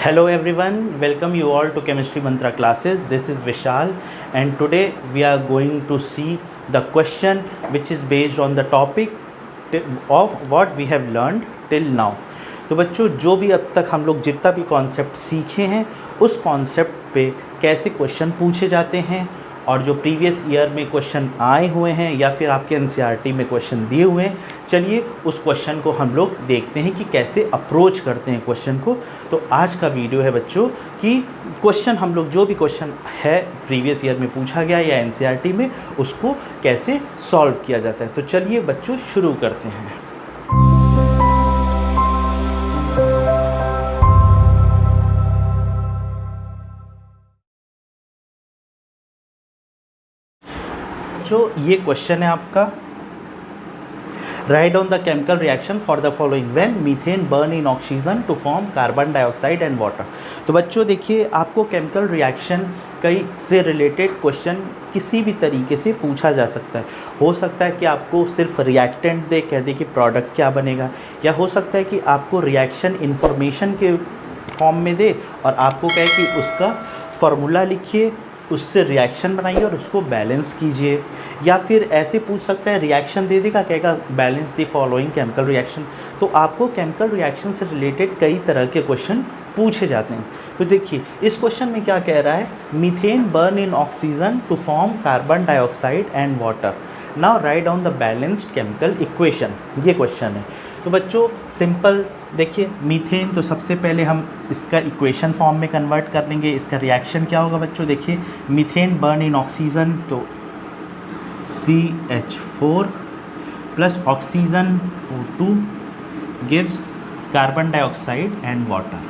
Hello everyone, welcome you all to Chemistry Mantra classes. This is Vishal and today we are going to see the question which is based on the topic of what we have learned till now. तो बच्चों जो भी अब तक हम लोग जितना भी कॉन्सेप्ट सीखे हैं उस कॉन्सेप्ट पे कैसे क्वेश्चन पूछे जाते हैं और जो प्रीवियस ईयर में क्वेश्चन आए हुए हैं या फिर आपके एनसीईआरटी में क्वेश्चन दिए हुए हैं, चलिए उस क्वेश्चन को हम लोग देखते हैं कि कैसे अप्रोच करते हैं क्वेश्चन को। तो आज का वीडियो है बच्चों कि क्वेश्चन हम लोग जो भी क्वेश्चन है प्रीवियस ईयर में पूछा गया या एनसीईआरटी में उसको कैसे सॉल्व किया जाता है। तो चलिए बच्चों शुरू करते हैं। जो ये क्वेश्चन है आपका, write down the chemical reaction for the following when methane burn in oxygen to form carbon dioxide and water. तो बच्चों देखिए, आपको केमिकल रिएक्शन कई से रिलेटेड क्वेश्चन किसी भी तरीके से पूछा जा सकता है। हो सकता है कि आपको सिर्फ रिएक्टेंट दे कह दे कि प्रोडक्ट क्या बनेगा, या हो सकता है कि आपको रिएक्शन इन्फॉर्मेशन के फॉर्म में दे और आपको कहे कि उसका फॉर्मूला लिखिए, उससे रिएक्शन बनाइए और उसको बैलेंस कीजिए। या फिर ऐसे पूछ सकता है, रिएक्शन दे देगा, कहेगा balance the following chemical reaction. तो आपको केमिकल रिएक्शन से रिलेटेड कई तरह के क्वेश्चन पूछे जाते हैं। तो देखिए इस क्वेश्चन में क्या कह रहा है, methane burn in oxygen to form carbon dioxide and water, now write down the balanced chemical equation, ये क्वेश्चन है। तो बच्चों सिंपल देखिए, मीथेन तो सबसे पहले हम इसका इक्वेशन फॉर्म में कन्वर्ट कर लेंगे। इसका रिएक्शन क्या होगा बच्चों, देखिए मीथेन बर्न इन ऑक्सीजन तो CH4 plus oxygen O2 gives carbon dioxide and water.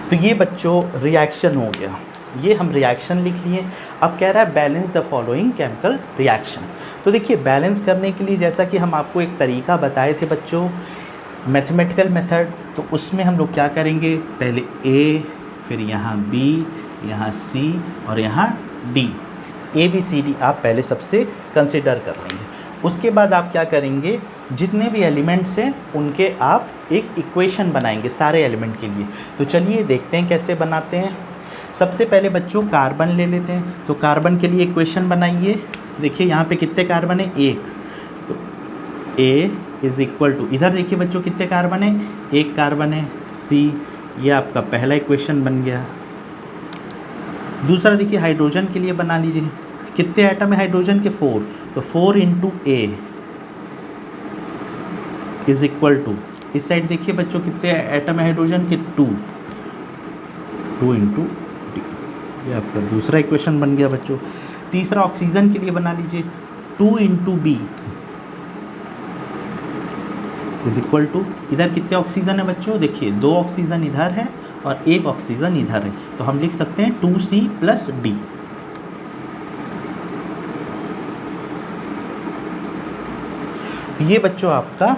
तो ये बच्चों रिएक्शन हो गया, ये हम रिएक्शन लिख लिए। अब कह रहा है balance the following chemical reaction. तो देखिए बैलेंस करने के लिए जैसा कि हम आपको एक तरीका बताए थे बच्चों, मैथमेटिकल मेथड, तो उसमें हम लोग क्या करेंगे, पहले A, फिर यहाँ B, यहाँ C और यहाँ D, ABCD आप पहले सबसे कंसिडर कर लेंगे। उसके बाद आप क्या करेंगे, जितने भी एलिमेंट्स हैं उनके आप एक इक्वेशन बनाएंगे सारे एलिमेंट के लिए। तो चलिए देखते हैं कैसे बनाते हैं। सबसे पहले बच्चों कार्बन ले लेते हैं। तो कार्बन के लिए इक्वेशन बनाइए। देखिए यहाँ पे कितने कार्बन है, एक, तो A इज़ इक्वल टू, इधर देखिए बच्चों कितने कार्बन है, एक कार्बन है, C, ये आपका पहला इक्वेशन बन गया। दूसरा देखिए हाइड्रोजन के लिए बना लीजिए, कितने एटम है हाइड्रोजन के, 4, तो 4 into A is equal to, इस साइड देखिए बच्चों कितने एटम है हाइड्रोजन के, 2 इंटू D, ये आपका दूसरा इक्वेशन बन गया बच्चों। तीसरा ऑक्सीजन के लिए बना लीजिए, 2 into B is equal to, इधर कितने ऑक्सीजन है बच्चों, देखिए 2 ऑक्सीजन इधर है और 1 ऑक्सीजन इधर है, तो हम लिख सकते हैं 2C प्लस D। तो ये बच्चों आपका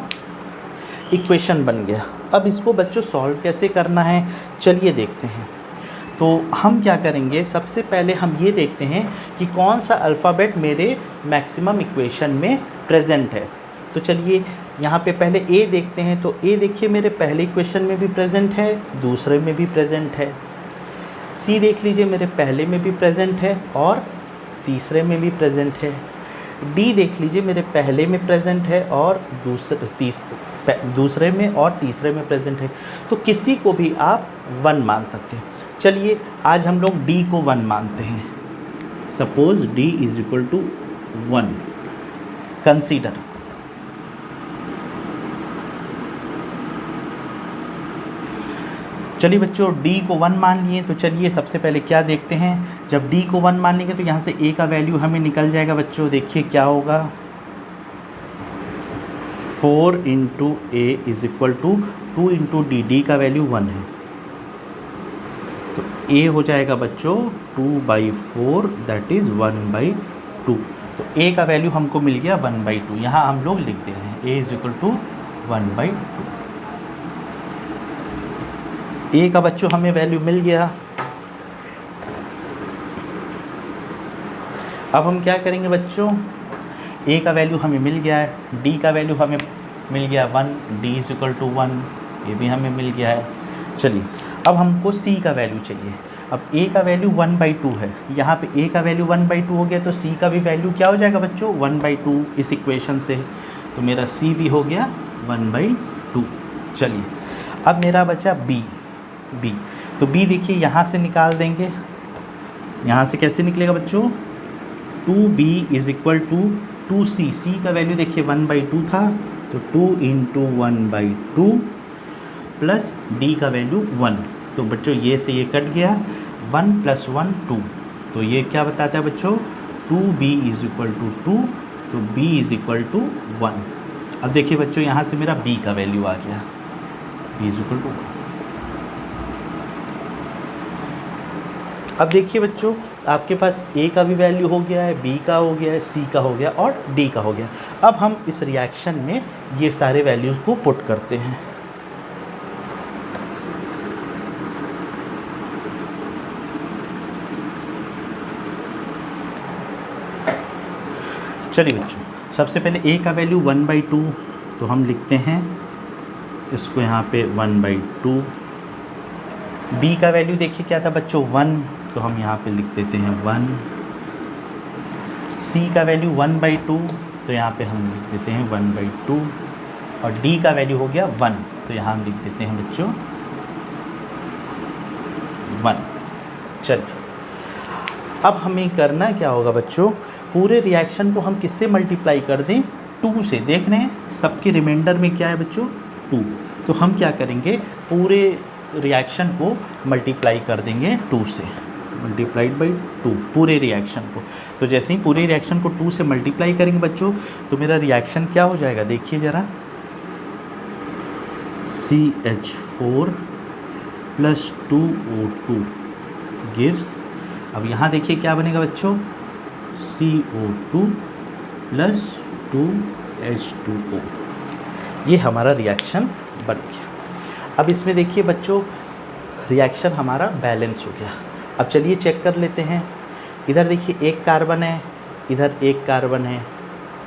इक्वेशन बन गया। अब इसको बच्चों सॉल्व कैसे करना है, चलिए देखते हैं। तो हम क्या करेंगे, सबसे पहले हम ये देखते हैं कि कौन सा अल्फ़ाबेट मेरे मैक्सिमम इक्वेशन में प्रेजेंट है। तो चलिए यहाँ पे पहले A देखते हैं। तो A देखिए मेरे पहले इक्वेशन में भी प्रेजेंट है, दूसरे में भी प्रेजेंट है। C देख लीजिए मेरे पहले में भी प्रेजेंट है और तीसरे में भी प्रेजेंट है। D देख लीजिए मेरे पहले में प्रेजेंट है और दूसरे में और तीसरे में प्रेजेंट है। तो किसी को भी आप 1 मान सकते हैं। चलिए आज हम लोग D को 1 मानते हैं। Suppose D is equal to 1, consider. चलिए बच्चों D को 1 मान लिए। तो चलिए सबसे पहले क्या देखते हैं, जब D को 1 मान लेंगे तो यहाँ से A का वैल्यू हमें निकल जाएगा बच्चों। देखिए क्या होगा, 4 into A is equal to 2 into D, D का वैल्यू 1 है, तो A हो जाएगा बच्चों 2/4, दैट इज़ 1/2। तो A का वैल्यू हमको मिल गया 1/2, यहाँ हम लोग लिख दे रहे हैं A is equal to 1/2। A का बच्चों हमें वैल्यू मिल गया। अब हम क्या करेंगे बच्चों, A का वैल्यू हमें मिल गया है, D का वैल्यू हमें मिल गया 1, D इज इक्वल टू 1, ये भी हमें मिल गया है। चलिए अब हमको C का वैल्यू चाहिए। अब A का वैल्यू 1/2 है, यहाँ पे A का वैल्यू 1/2 हो गया तो C का भी वैल्यू क्या हो जाएगा बच्चों 1/2 इस इक्वेशन से, तो मेरा C भी हो गया 1/2। चलिए अब मेरा बचा B। तो B देखिए यहाँ से निकाल देंगे, यहाँ से कैसे निकलेगा बच्चों 2B is equal to 2C। C का वैल्यू देखिए 1/2 था तो 2 × 1/2 प्लस D का वैल्यू 1, तो बच्चों ये से ये कट गया, 1 + 1 2, तो ये क्या बताता है बच्चों 2B इज इक्वल टू 2, तो B इज इक्वल टू 1। अब देखिए बच्चों यहाँ से मेरा B का वैल्यू आ गया, B इज इक्वल टू 1। अब देखिए बच्चों आपके पास A का भी वैल्यू हो गया है, B का हो गया है, C का हो गया और D का हो गया। अब हम इस रिएक्शन में ये सारे वैल्यूज़ को पुट करते हैं। चलिए बच्चों सबसे पहले A का वैल्यू 1/2, तो हम लिखते हैं इसको यहाँ पे 1/2। B का वैल्यू देखिए क्या था बच्चों 1, तो हम यहाँ पे लिख देते हैं 1। C का वैल्यू 1/2, तो यहाँ पे हम लिख देते हैं 1/2, और D का वैल्यू हो गया 1, तो यहाँ हम लिख देते हैं बच्चों 1। चलिए अब हमें करना क्या होगा बच्चों, पूरे रिएक्शन को हम किससे मल्टीप्लाई कर दें 2 से। देख रहे हैं सबके रिमाइंडर में क्या है बच्चों 2, तो हम क्या करेंगे पूरे रिएक्शन को मल्टीप्लाई कर देंगे 2 से, ×2 पूरे रिएक्शन को। तो जैसे ही पूरे रिएक्शन को 2 से मल्टीप्लाई करेंगे बच्चों तो मेरा रिएक्शन क्या हो जाएगा देखिए ज़रा, CH4 + 2O2 गिव्स, अब यहाँ देखिए क्या बनेगा बच्चों CO2 + 2H2O, ये हमारा रिएक्शन बन गया। अब इसमें देखिए बच्चों रिएक्शन हमारा बैलेंस हो गया। अब चलिए चेक कर लेते हैं, इधर देखिए एक कार्बन है, इधर एक कार्बन है,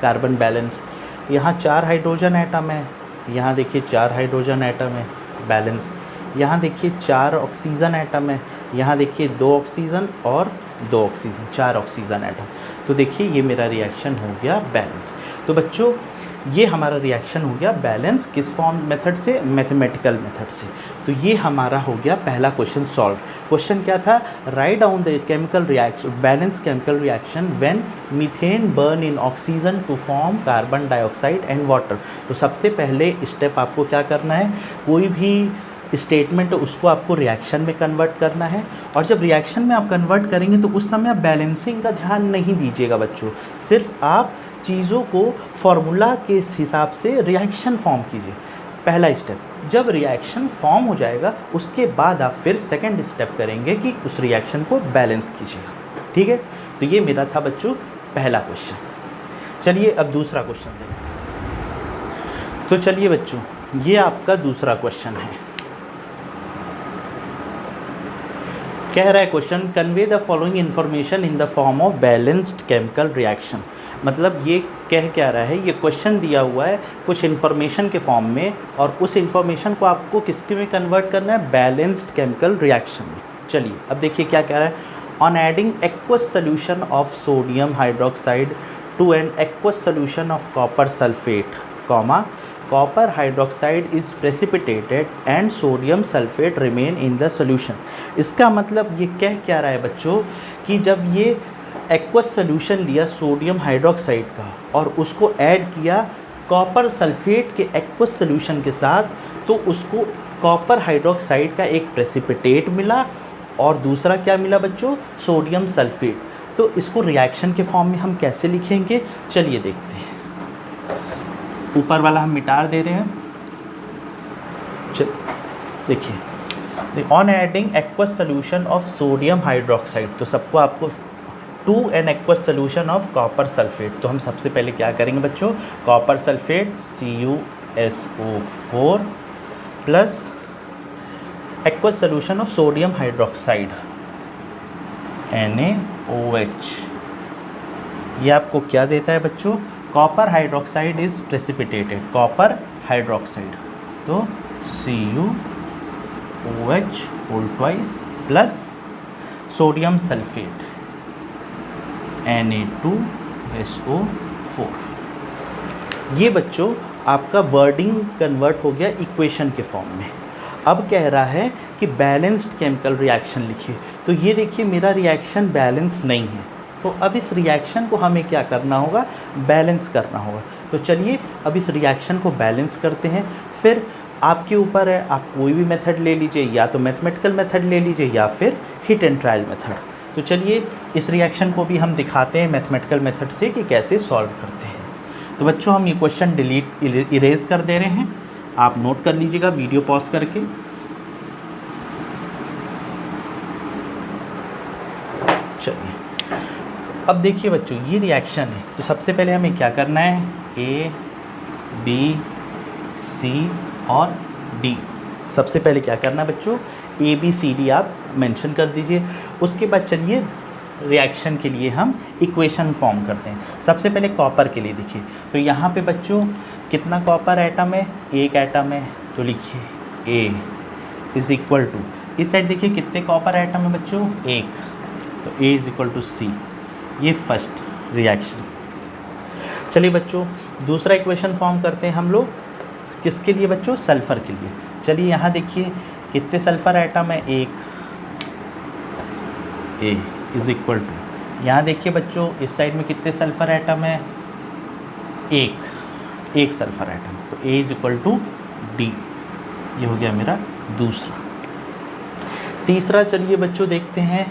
कार्बन बैलेंस। यहाँ 4 हाइड्रोजन एटम है, यहाँ देखिए 4 हाइड्रोजन एटम है, बैलेंस। यहाँ देखिए 4 ऑक्सीजन एटम है, यहाँ देखिए 2 ऑक्सीजन और 2 ऑक्सीजन, 4 ऑक्सीजन एटम। तो देखिए ये मेरा रिएक्शन हो गया बैलेंस। तो बच्चों ये हमारा रिएक्शन हो गया बैलेंस, किस फॉर्म मेथड से, मैथमेटिकल मेथड से। तो ये हमारा हो गया पहला क्वेश्चन सॉल्व। क्वेश्चन क्या था, write down the chemical reaction, balance chemical reaction when methane burn in oxygen to form carbon dioxide and water. तो सबसे पहले स्टेप आपको क्या करना है, कोई भी स्टेटमेंट उसको आपको रिएक्शन में कन्वर्ट करना है, और जब रिएक्शन में आप कन्वर्ट करेंगे तो उस समय आप बैलेंसिंग का ध्यान नहीं दीजिएगा बच्चों, सिर्फ आप चीज़ों को फॉर्मूला के हिसाब से रिएक्शन फॉर्म कीजिए। पहला स्टेप, जब रिएक्शन फॉर्म हो जाएगा उसके बाद आप फिर सेकंड स्टेप करेंगे कि उस रिएक्शन को बैलेंस कीजिएगा, ठीक है। तो ये मेरा था बच्चों पहला क्वेश्चन। चलिए अब दूसरा क्वेश्चन देखें। तो चलिए बच्चों ये आपका दूसरा क्वेश्चन है। कह रहा है question, convey the following information in the form of balanced chemical reaction. मतलब ये कह क्या रहा है, ये क्वेश्चन दिया हुआ है कुछ इन्फॉर्मेशन के फॉर्म में, और उस इन्फॉर्मेशन को आपको किसके में कन्वर्ट करना है, बैलेंस्ड केमिकल रिएक्शन में। चलिए अब देखिए क्या कह रहा है, on adding aqueous solution of sodium hydroxide to an aqueous solution of copper sulphate, comma copper hydroxide is precipitated and sodium sulfate remain in the solution। इसका मतलब ये कह क्या रहा है बच्चों कि जब ये एक्वस सोल्यूशन लिया सोडियम हाइड्रोक्साइड का और उसको ऐड किया कॉपर सल्फेट के एक्वस सोल्यूशन के साथ, तो उसको कॉपर हाइड्रोक्साइड का एक प्रेसिपिटेट मिला और दूसरा क्या मिला बच्चों, सोडियम सल्फेट। तो इसको रिएक्शन के फॉर्म में हम कैसे लिखेंगे, चलिए देखते हैं। ऊपर वाला हम मिटा दे रहे हैं। चल देखिए, on adding aqueous solution of sodium hydroxide, तो सबको आपको to an aqueous solution of copper sulphate. तो हम सबसे पहले क्या करेंगे बच्चों, copper sulphate CuSO4 plus aqueous solution of sodium hydroxide NaOH, ये आपको क्या देता है बच्चों, copper hydroxide is precipitated, copper hydroxide तो CuOH whole twice plus sodium sulphate Na2SO4। ये बच्चों आपका वर्डिंग कन्वर्ट हो गया इक्वेशन के फॉर्म में। अब कह रहा है कि बैलेंस्ड केमिकल रिएक्शन लिखिए, तो ये देखिए मेरा रिएक्शन बैलेंस नहीं है, तो अब इस रिएक्शन को हमें क्या करना होगा, बैलेंस करना होगा। तो चलिए अब इस रिएक्शन को बैलेंस करते हैं। फिर आपके ऊपर है, आप कोई भी मेथड ले लीजिए, या तो मैथमेटिकल मेथड ले लीजिए या फिर हिट एंड ट्रायल मेथड। तो चलिए इस रिएक्शन को भी हम दिखाते हैं मैथमेटिकल मेथड से कि कैसे सॉल्व करते हैं। तो बच्चों हम ये क्वेश्चन इरेज कर दे रहे हैं, आप नोट कर लीजिएगा वीडियो पॉज करके। चलिए अब देखिए बच्चों ये रिएक्शन है, तो सबसे पहले हमें क्या करना है, A, B, C और D। सबसे पहले क्या करना है बच्चों, ABCD आप मेंशन कर दीजिए। उसके बाद चलिए रिएक्शन के लिए हम इक्वेशन फॉर्म करते हैं। सबसे पहले कॉपर के लिए देखिए, तो यहाँ पे बच्चों कितना कॉपर एटम है, एक एटम है, तो लिखिए A इज़ इक्वल टू, इस साइड देखिए कितने कॉपर एटम है बच्चों, एक, तो A is equal to C। ये फर्स्ट रिएक्शन। चलिए बच्चों दूसरा इक्वेशन फॉर्म करते हैं हम लोग, किसके लिए बच्चों, सल्फ़र के लिए। चलिए यहाँ देखिए कितने सल्फ़र एटम है, एक, A इज़ इक्वल टू, यहाँ देखिए बच्चों इस साइड में कितने सल्फ़र एटम है, एक सल्फ़र एटम, तो A is equal to D। ये हो गया मेरा दूसरा। तीसरा चलिए बच्चों देखते हैं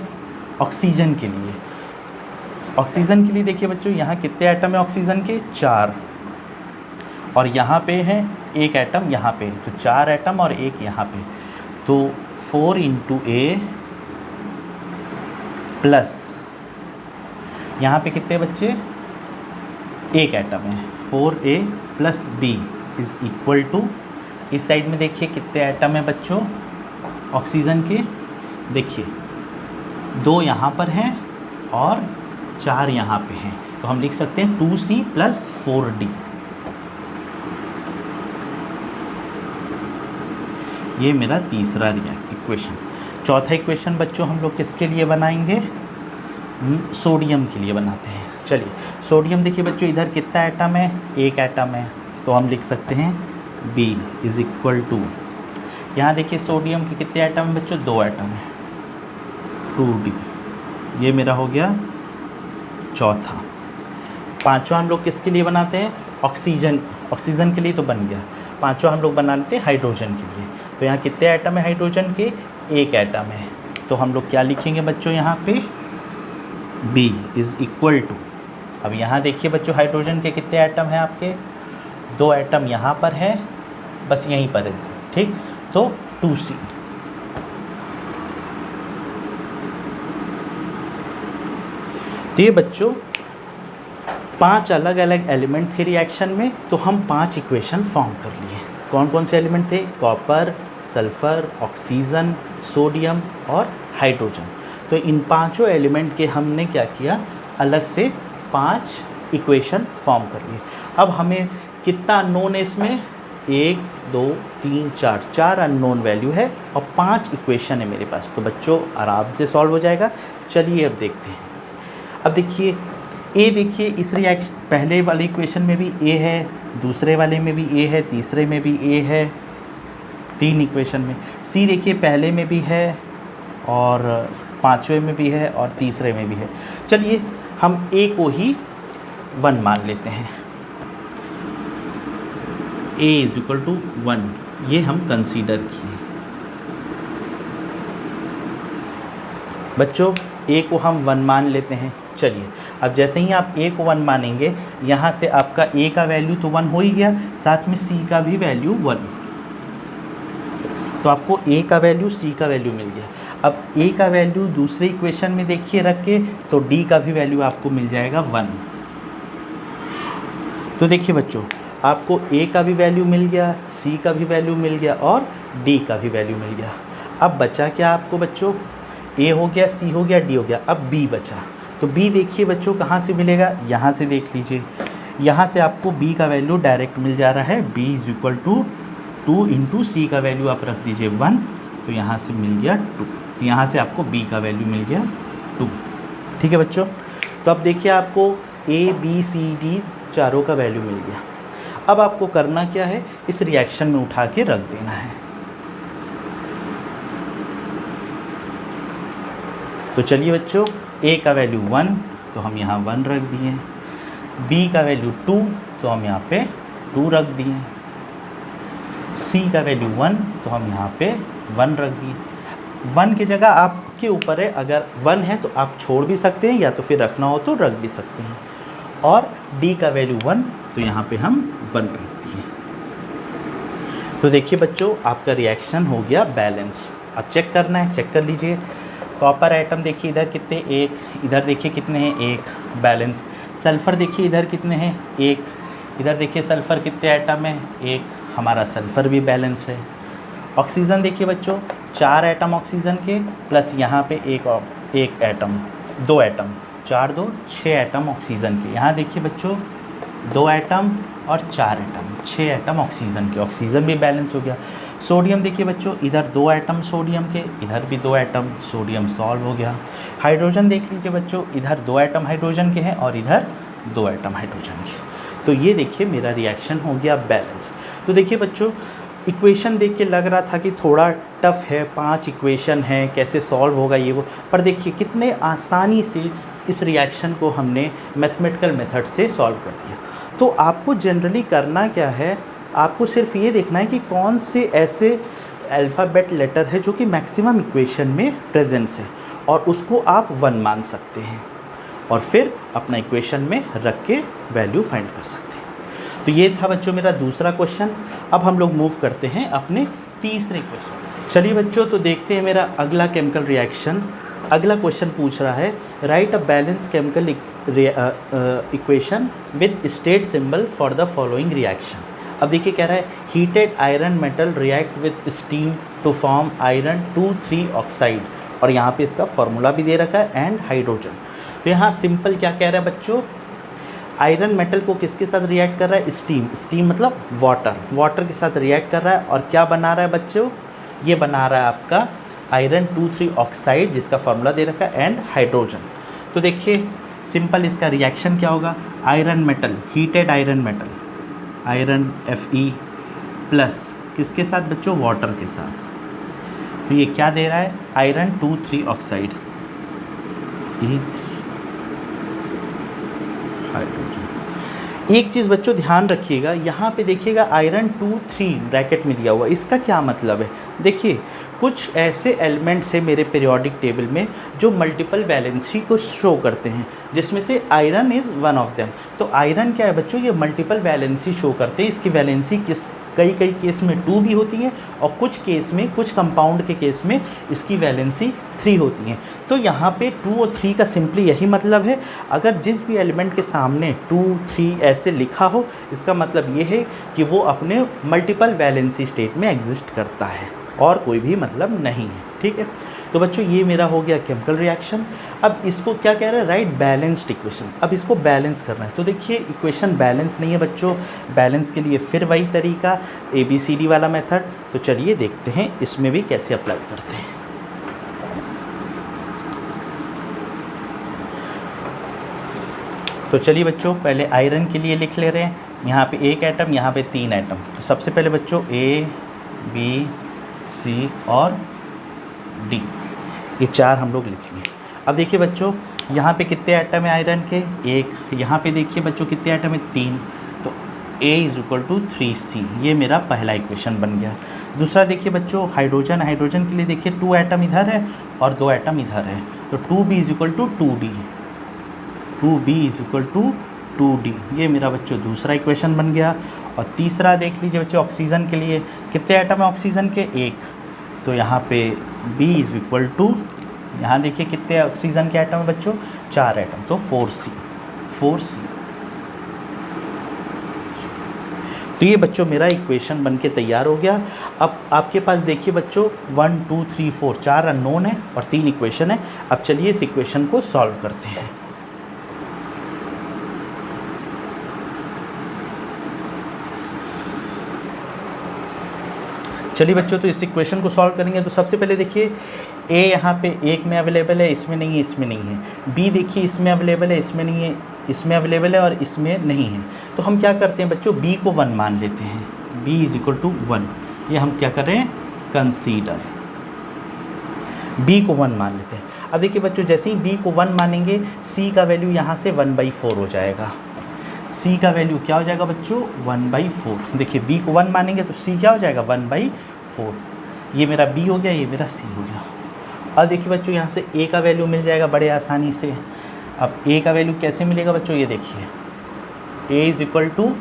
ऑक्सीजन के लिए। ऑक्सीजन के लिए देखिए बच्चों यहाँ कितने एटम है ऑक्सीजन के, 4, और यहाँ पे है एक एटम, यहाँ पे तो 4 एटम और एक यहाँ पे, तो 4 × A प्लस यहाँ पे कितने बच्चे, एक एटम है, 4A plus B is equal to, इस साइड में देखिए कितने एटम है बच्चों ऑक्सीजन के, देखिए 2 यहाँ पर हैं और 4 यहाँ पे हैं, तो हम लिख सकते हैं 2C प्लस 4D। ये मेरा तीसरा इक्वेशन। चौथा इक्वेशन बच्चों हम लोग किसके लिए बनाएंगे, सोडियम के लिए बनाते हैं। चलिए सोडियम देखिए बच्चों इधर कितना एटम है, एक एटम है, तो हम लिख सकते हैं B इज़ इक्वल टू, यहाँ देखिए सोडियम के कितने एटम है बच्चों, 2 एटम है, 2D। ये मेरा हो गया चौथा। पांचवा हम लोग किसके लिए बनाते हैं, ऑक्सीजन के लिए तो बन गया। पांचवा हम लोग बना लेते हैं हाइड्रोजन के लिए, तो यहाँ कितने एटम है हाइड्रोजन के, एक एटम है, तो हम लोग क्या लिखेंगे बच्चों यहाँ पे, B इज़ इक्वल टू, अब यहाँ देखिए बच्चों हाइड्रोजन के कितने एटम हैं आपके, 2 एटम यहाँ पर है, बस यहीं पर है, ठीक, तो 2C। तो ये बच्चों 5 अलग अलग एलिमेंट थे रिएक्शन में, तो हम 5 इक्वेशन फॉर्म कर लिए। कौन कौन से एलिमेंट थे, कॉपर, सल्फ़र, ऑक्सीजन, सोडियम और हाइड्रोजन। तो इन पांचों एलिमेंट के हमने क्या किया, अलग से 5 इक्वेशन फॉर्म कर लिए। अब हमें कितना अननोन है इसमें, 1 2 3 4 अननोन वैल्यू है और 5 इक्वेशन है मेरे पास, तो बच्चों आराम से सॉल्व हो जाएगा। चलिए अब देखते हैं। अब देखिए ए, देखिए इस रिएक्शन पहले वाले इक्वेशन में भी ए है, दूसरे वाले में भी ए है, तीसरे में भी ए है, 3 इक्वेशन में। सी देखिए पहले में भी है और 5वें में भी है और तीसरे में भी है। चलिए हम ए को ही 1 मान लेते हैं, ए इज़ इक्वल टू 1, ये हम कंसीडर किए। बच्चों ए को हम 1 मान लेते हैं। चलिए अब जैसे ही आप ए को 1 मानेंगे, यहाँ से आपका ए का वैल्यू तो 1 हो ही गया, साथ में सी का भी वैल्यू 1, तो आपको ए का वैल्यू सी का वैल्यू मिल गया। अब ए का वैल्यू दूसरे इक्वेशन में देखिए रख के, तो डी का भी वैल्यू आपको मिल जाएगा 1। तो देखिए बच्चों आपको ए का भी वैल्यू मिल गया, सी का भी वैल्यू मिल गया और डी का भी वैल्यू मिल गया। अब बचा क्या आपको बच्चों, ए हो गया, सी हो गया, डी हो गया, अब बी बचा। तो बी देखिए बच्चों कहाँ से मिलेगा, यहाँ से देख लीजिए, यहाँ से आपको b का वैल्यू डायरेक्ट मिल जा रहा है, b is equal to 2 into C का वैल्यू आप रख दीजिए 1, तो यहाँ से मिल गया 2, तो यहाँ से आपको b का वैल्यू मिल गया 2। ठीक है बच्चों, तो अब देखिए आपको a b c d चारों का वैल्यू मिल गया। अब आपको करना क्या है, इस रिएक्शन में उठा के रख देना है। तो चलिए बच्चों, a का वैल्यू 1 तो हम यहाँ 1 रख दिए, b का वैल्यू 2 तो हम यहाँ पे 2 रख दिए, c का वैल्यू 1 तो हम यहाँ पे 1 रख दिए। 1 की जगह आपके ऊपर है, अगर 1 है तो आप छोड़ भी सकते हैं या तो फिर रखना हो तो रख भी सकते हैं। और d का वैल्यू 1 तो यहाँ पे हम 1 रख दिए। तो देखिए बच्चों, आपका रिएक्शन हो गया बैलेंस। अब चेक करना है, चेक कर लीजिए। कॉपर आइटम देखिए इधर कितने, 1, इधर देखिए कितने हैं, 1, बैलेंस। सल्फ़र देखिए इधर कितने हैं, 1, इधर देखिए सल्फ़र कितने आइटम है, 1, हमारा सल्फ़र भी बैलेंस है। ऑक्सीजन देखिए बच्चों, 4 एटम ऑक्सीजन के प्लस यहाँ पे एक एटम, 2 एटम, 4 2 6 एटम ऑक्सीजन के। यहाँ देखिए बच्चों 2 एटम और 4 एटम, 6 एटम ऑक्सीजन के, ऑक्सीजन भी बैलेंस हो गया। सोडियम देखिए बच्चों, इधर 2 एटम सोडियम के, इधर भी 2 एटम, सोडियम सॉल्व हो गया। हाइड्रोजन देख लीजिए बच्चों, इधर 2 एटम हाइड्रोजन के हैं और इधर 2 एटम हाइड्रोजन के। तो ये देखिए मेरा रिएक्शन हो गया बैलेंस। तो देखिए बच्चों, इक्वेशन देख के लग रहा था कि थोड़ा टफ है, 5 इक्वेशन है, कैसे सॉल्व होगा ये वो, पर देखिए कितने आसानी से इस रिएक्शन को हमने मैथमेटिकल मेथड से सॉल्व कर दिया। तो आपको जनरली करना क्या है, आपको सिर्फ ये देखना है कि कौन से ऐसे अल्फ़ाबेट लेटर है जो कि मैक्सिमम इक्वेशन में प्रेजेंट्स है और उसको आप 1 मान सकते हैं और फिर अपना इक्वेशन में रख के वैल्यू फाइंड कर सकते हैं। तो ये था बच्चों मेरा दूसरा क्वेश्चन। अब हम लोग मूव करते हैं अपने तीसरे क्वेश्चन। चलिए बच्चों, तो देखते हैं मेरा अगला केमिकल रिएक्शन। अगला क्वेश्चन पूछ रहा है, write a balance chemical equation with state symbol for the following reaction. अब देखिए कह रहा है, heated iron metal react with steam to form iron 2,3 oxide, और यहाँ पे इसका फॉर्मूला भी दे रखा है, एंड हाइड्रोजन। तो यहाँ सिंपल क्या कह रहा है बच्चों, आयरन मेटल को किसके साथ रिएक्ट कर रहा है, स्टीम, स्टीम मतलब वाटर, वाटर के साथ रिएक्ट कर रहा है और क्या बना रहा है बच्चों, ये बना रहा है आपका आयरन 2,3 ऑक्साइड जिसका फॉर्मूला दे रखा है, एंड हाइड्रोजन। तो देखिए सिंपल इसका रिएक्शन क्या होगा, iron metal, heated iron metal, iron Fe plus किसके साथ बच्चों, वाटर के साथ। तो ये क्या दे रहा है, आयरन 2,3 ऑक्साइड, हाइड्रोजन। एक चीज़ बच्चों ध्यान रखिएगा, यहाँ पे देखिएगा आयरन 2,3 ब्रैकेट में दिया हुआ, इसका क्या मतलब है। देखिए कुछ ऐसे एलिमेंट्स हैं मेरे पीरियोडिक टेबल में जो मल्टीपल वैलेंसी को शो करते हैं, जिसमें से iron is one of them. तो आयरन क्या है बच्चों, ये मल्टीपल वैलेंसी शो करते हैं। इसकी वैलेंसी कई केस में 2 भी होती है और कुछ केस में, कुछ कंपाउंड के केस में इसकी वैलेंसी 3 होती है। तो यहाँ पे 2 और 3 का सिंपली यही मतलब है, अगर जिस भी एलिमेंट के सामने 2 3 ऐसे लिखा हो, इसका मतलब ये है कि वो अपने मल्टीपल वैलेंसी स्टेट में एग्जिस्ट करता है और कोई भी मतलब नहीं है। ठीक है, तो बच्चों ये मेरा हो गया केमिकल रिएक्शन। अब इसको क्या कह रहा है, राइट बैलेंस्ड इक्वेशन। अब इसको बैलेंस करना है। तो देखिए इक्वेशन बैलेंस नहीं है बच्चों, बैलेंस के लिए फिर वही तरीका ABCD वाला मेथड। तो चलिए देखते हैं इसमें भी कैसे अप्लाई करते हैं। तो चलिए बच्चों, पहले आयरन के लिए लिख ले रहे हैं। यहाँ पे 1 एटम, यहाँ पे 3 एटम। तो सबसे पहले बच्चों A B C और D, ये 4 हम लोग लिख लिए। अब देखिए बच्चों, यहाँ पे कितने एटम है आयरन के, 1। यहाँ पे देखिए बच्चों कितने एटम है, 3। तो A = 3C, ये मेरा पहला इक्वेशन बन गया। दूसरा देखिए बच्चों, हाइड्रोजन, हाइड्रोजन के लिए देखिए 2 एटम इधर है और 2 एटम इधर है। तो 2B = 2D, 2B = 2D, ये मेरा बच्चों दूसरा इक्वेशन बन गया। और तीसरा देख लीजिए बच्चों, ऑक्सीजन के लिए कितने एटम है ऑक्सीजन के, 1। तो यहाँ पे B = यहाँ देखिए कितने ऑक्सीजन के एटम है बच्चों, 4 एटम। तो 4C। तो ये बच्चों मेरा इक्वेशन बन के तैयार हो गया। अब आपके पास देखिए बच्चों 1 2 3 4 4 अननोन है और 3 इक्वेशन है। अब चलिए इस इक्वेशन को सॉल्व करते हैं। चलिए बच्चों, तो इस इक्वेशन को सॉल्व करेंगे। तो सबसे पहले देखिए ए यहाँ पे एक में अवेलेबल है, इसमें नहीं है, इसमें नहीं है। बी देखिए इसमें अवेलेबल है, इसमें नहीं है, इसमें अवेलेबल है और इसमें नहीं है। तो हम क्या करते हैं बच्चों, बी को 1 मान लेते हैं। बी इज इक्वल टू 1, ये हम क्या कर रहे हैं, कंसीडर बी को 1 मान लेते हैं। अब देखिए बच्चों, जैसे ही बी को 1 मानेंगे, सी का वैल्यू यहाँ से 1/4 हो जाएगा। सी का वैल्यू क्या हो जाएगा बच्चों, 1/4। देखिए बी को 1 मानेंगे तो सी क्या हो जाएगा, 1/4। ये मेरा बी हो गया, ये मेरा सी हो गया। अब देखिए बच्चों, यहाँ से ए का वैल्यू मिल जाएगा बड़े आसानी से। अब ए का वैल्यू कैसे मिलेगा बच्चों, ये देखिए A is equal to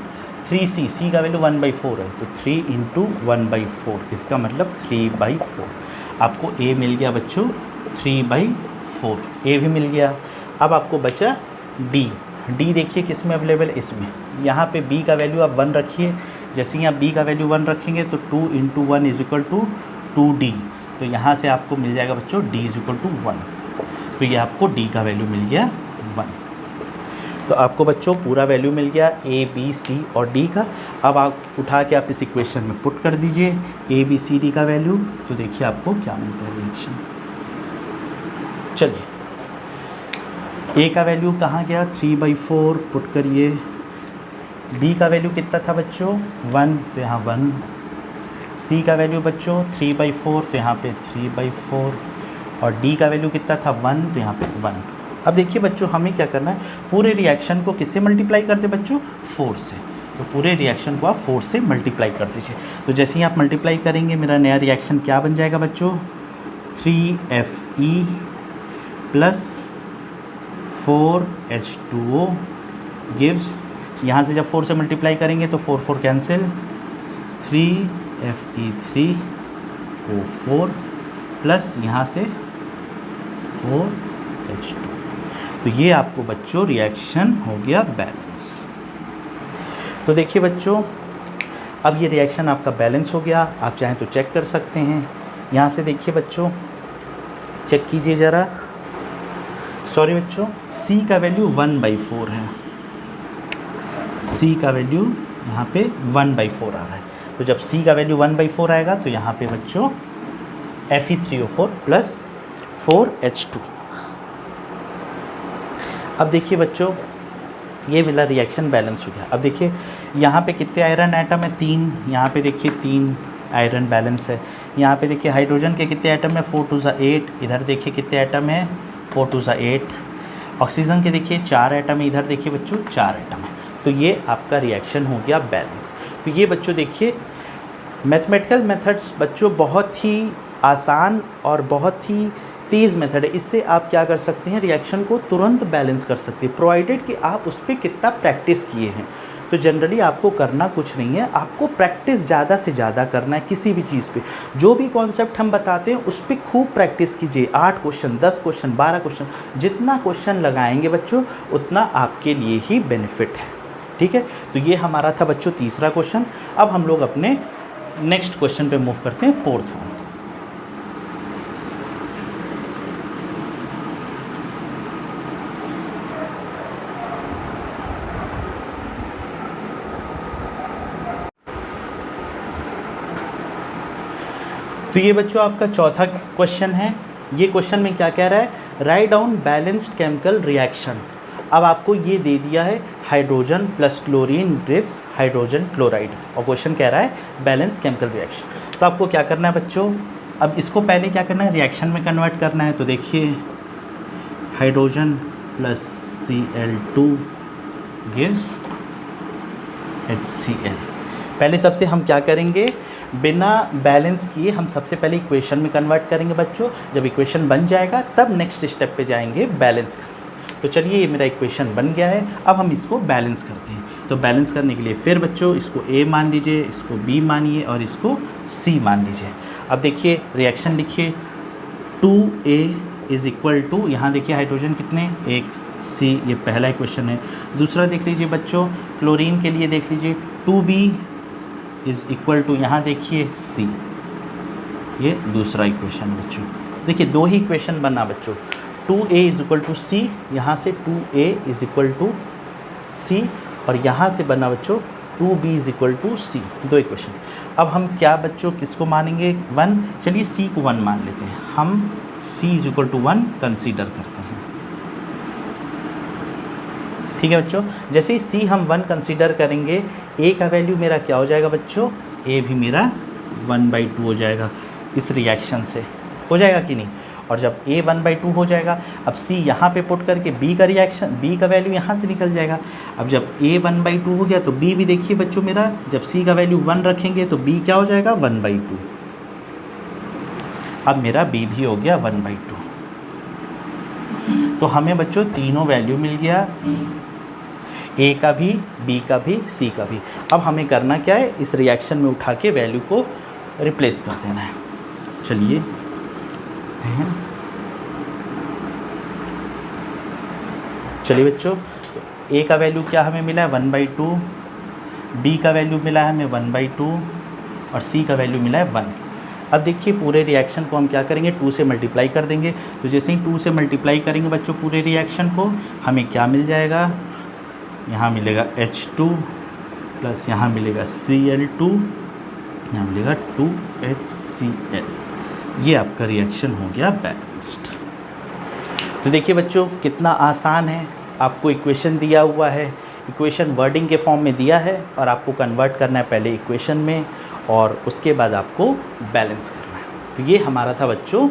3c, C का वैल्यू 1/4 है, तो 3 × 1/4, इसका मतलब 3/4। आपको ए मिल गया बच्चों 3/4, ए भी मिल गया। अब आपको बचा डी। डी देखिए किस में अवेलेबल है, इसमें। यहाँ पे बी का वैल्यू आप 1 रखिए। जैसे ही आप बी का वैल्यू 1 रखेंगे तो 2 × 1 इज इक्वल टू 2d। तो यहाँ से आपको मिल जाएगा बच्चों d इज इक्वल टू 1। तो ये आपको d का वैल्यू मिल गया 1। तो आपको बच्चों पूरा वैल्यू मिल गया a, b, c और d का। अब आप उठा के आप इस इक्वेशन में पुट कर दीजिए a, b, c, d का वैल्यू। तो देखिए आपको क्या मिलता है रिएक्शन। चलिए a का वैल्यू कहाँ गया, 3/4 पुट करिए। b का वैल्यू कितना था बच्चों, 1, तो यहाँ 1। c का वैल्यू बच्चों 3/4, तो यहाँ पे 3/4। और d का वैल्यू कितना था, 1, तो यहाँ पे 1। अब देखिए बच्चों, हमें क्या करना है, पूरे रिएक्शन को किससे मल्टीप्लाई करते बच्चों, 4 से। तो पूरे रिएक्शन को आप 4 से मल्टीप्लाई कर दीजिए। तो जैसे ही आप मल्टीप्लाई करेंगे, मेरा नया रिएक्शन क्या बन जाएगा बच्चों, 3Fe प्लस 4H2O गिव्स, यहाँ से जब 4 से मल्टीप्लाई करेंगे तो 4 4 कैंसिल, 3Fe3O4 प्लस यहाँ से 4H2। तो ये आपको बच्चों रिएक्शन हो गया बैलेंस। तो देखिए बच्चों, अब ये रिएक्शन आपका बैलेंस हो गया। आप चाहें तो चेक कर सकते हैं। यहाँ से देखिए बच्चों, चेक कीजिए ज़रा। सॉरी बच्चों, C का वैल्यू 1/4 है। C का वैल्यू यहाँ पे 1/4 आ रहा है। तो जब C का वैल्यू 1/4 आएगा तो यहाँ पे बच्चों Fe3O4 प्लस 4H2। अब देखिए बच्चों, ये मेरा रिएक्शन बैलेंस हो गया। अब देखिए यहाँ पे कितने आयरन एटम है, 3। यहाँ पे देखिए 3 आयरन बैलेंस है। यहाँ पे देखिए हाइड्रोजन के कितने एटम है, 4 2 8। इधर देखिए कितने एटम है, 4 2 8। ऑक्सीजन के देखिए 4 एटम है। इधर देखिए बच्चों 4 एटम है। तो ये आपका रिएक्शन हो गया बैलेंस। तो ये बच्चों देखिए, मैथमेटिकल मेथड्स बच्चों बहुत ही आसान और बहुत ही तेज़ मेथड है। इससे आप क्या कर सकते हैं, रिएक्शन को तुरंत बैलेंस कर सकते हैं, प्रोवाइडेड कि आप उस पर कितना प्रैक्टिस किए हैं। तो जनरली आपको करना कुछ नहीं है, आपको प्रैक्टिस ज़्यादा से ज़्यादा करना है किसी भी चीज़ पे। जो भी कॉन्सेप्ट हम बताते हैं उस पर खूब प्रैक्टिस कीजिए। 8 क्वेश्चन, 10 क्वेश्चन, 12 क्वेश्चन, जितना क्वेश्चन लगाएंगे बच्चों उतना आपके लिए ही बेनिफिट है। ठीक है, तो ये हमारा था बच्चों तीसरा क्वेश्चन। अब हम लोग अपने नेक्स्ट क्वेश्चन पे मूव करते हैं, फोर्थ वन। तो ये बच्चों आपका चौथा क्वेश्चन है। ये क्वेश्चन में क्या कह रहा है, write down balanced chemical reaction. अब आपको ये दे दिया है hydrogen plus chlorine gives hydrogen chloride, और क्वेश्चन कह रहा है बैलेंस केमिकल रिएक्शन। तो आपको क्या करना है बच्चों, अब इसको पहले क्या करना है, रिएक्शन में कन्वर्ट करना है। तो देखिए hydrogen plus Cl2 gives HCl। पहले सबसे हम क्या करेंगे, बिना बैलेंस किए हम सबसे पहले इक्वेशन में कन्वर्ट करेंगे बच्चों। जब इक्वेशन बन जाएगा तब नेक्स्ट स्टेप पे जाएंगे बैलेंस करने। तो चलिए ये मेरा इक्वेशन बन गया है, अब हम इसको बैलेंस करते हैं। तो बैलेंस करने के लिए फिर बच्चों इसको A मान लीजिए, इसको B मानिए और इसको C मान लीजिए। अब देखिए रिएक्शन लिखिए, 2A इज़ इक्वल टू, यहाँ देखिए हाइड्रोजन कितने, 1, C, ये पहला इक्वेशन है। दूसरा देख लीजिए बच्चों, क्लोरीन के लिए देख लीजिए, 2B इज़ इक्वल टू, यहाँ देखिए C, ये दूसरा इक्वेशन बच्चों। देखिए दो ही इक्वेशन बना बच्चों, 2A is equal to C, यहाँ से 2A is equal to C, और यहाँ से बना बच्चों 2b इज इक्वल टू सी, दो इक्वेशन। अब हम क्या बच्चों किसको मानेंगे 1, चलिए c को 1 मान लेते हैं, हम c is equal to 1 consider करते हैं। ठीक है बच्चों, जैसे ही c हम 1 कंसीडर करेंगे a का वैल्यू मेरा क्या हो जाएगा बच्चों, a भी मेरा 1/2 हो जाएगा, इस रिएक्शन से हो जाएगा कि नहीं। और जब a 1/2 हो जाएगा, अब c यहाँ पे पुट करके b का रिएक्शन, b का वैल्यू यहाँ से निकल जाएगा। अब जब a 1/2 हो गया तो b भी देखिए बच्चों मेरा, जब c का वैल्यू 1 रखेंगे तो b क्या हो जाएगा 1/2। अब मेरा b भी हो गया 1/2। तो हमें बच्चों तीनों वैल्यू मिल गया, a का भी, b का भी, c का भी। अब हमें करना क्या है, इस रिएक्शन में उठा के वैल्यू को रिप्लेस कर देना है। चलिए बच्चों, तो a का वैल्यू क्या हमें मिला है 1/2, b का वैल्यू मिला है हमें 1/2 और c का वैल्यू मिला है 1। अब देखिए पूरे रिएक्शन को हम क्या करेंगे 2 से मल्टीप्लाई कर देंगे। तो जैसे ही 2 से मल्टीप्लाई करेंगे बच्चों पूरे रिएक्शन को, हमें क्या मिल जाएगा, यहाँ मिलेगा H2 प्लस यहाँ मिलेगा Cl2, यहाँ मिलेगा 2HCl। ये आपका रिएक्शन हो गया बैलेंस्ड। तो देखिए बच्चों कितना आसान है, आपको इक्वेशन दिया हुआ है, इक्वेशन वर्डिंग के फॉर्म में दिया है और आपको कन्वर्ट करना है पहले इक्वेशन में और उसके बाद आपको बैलेंस करना है। तो ये हमारा था बच्चों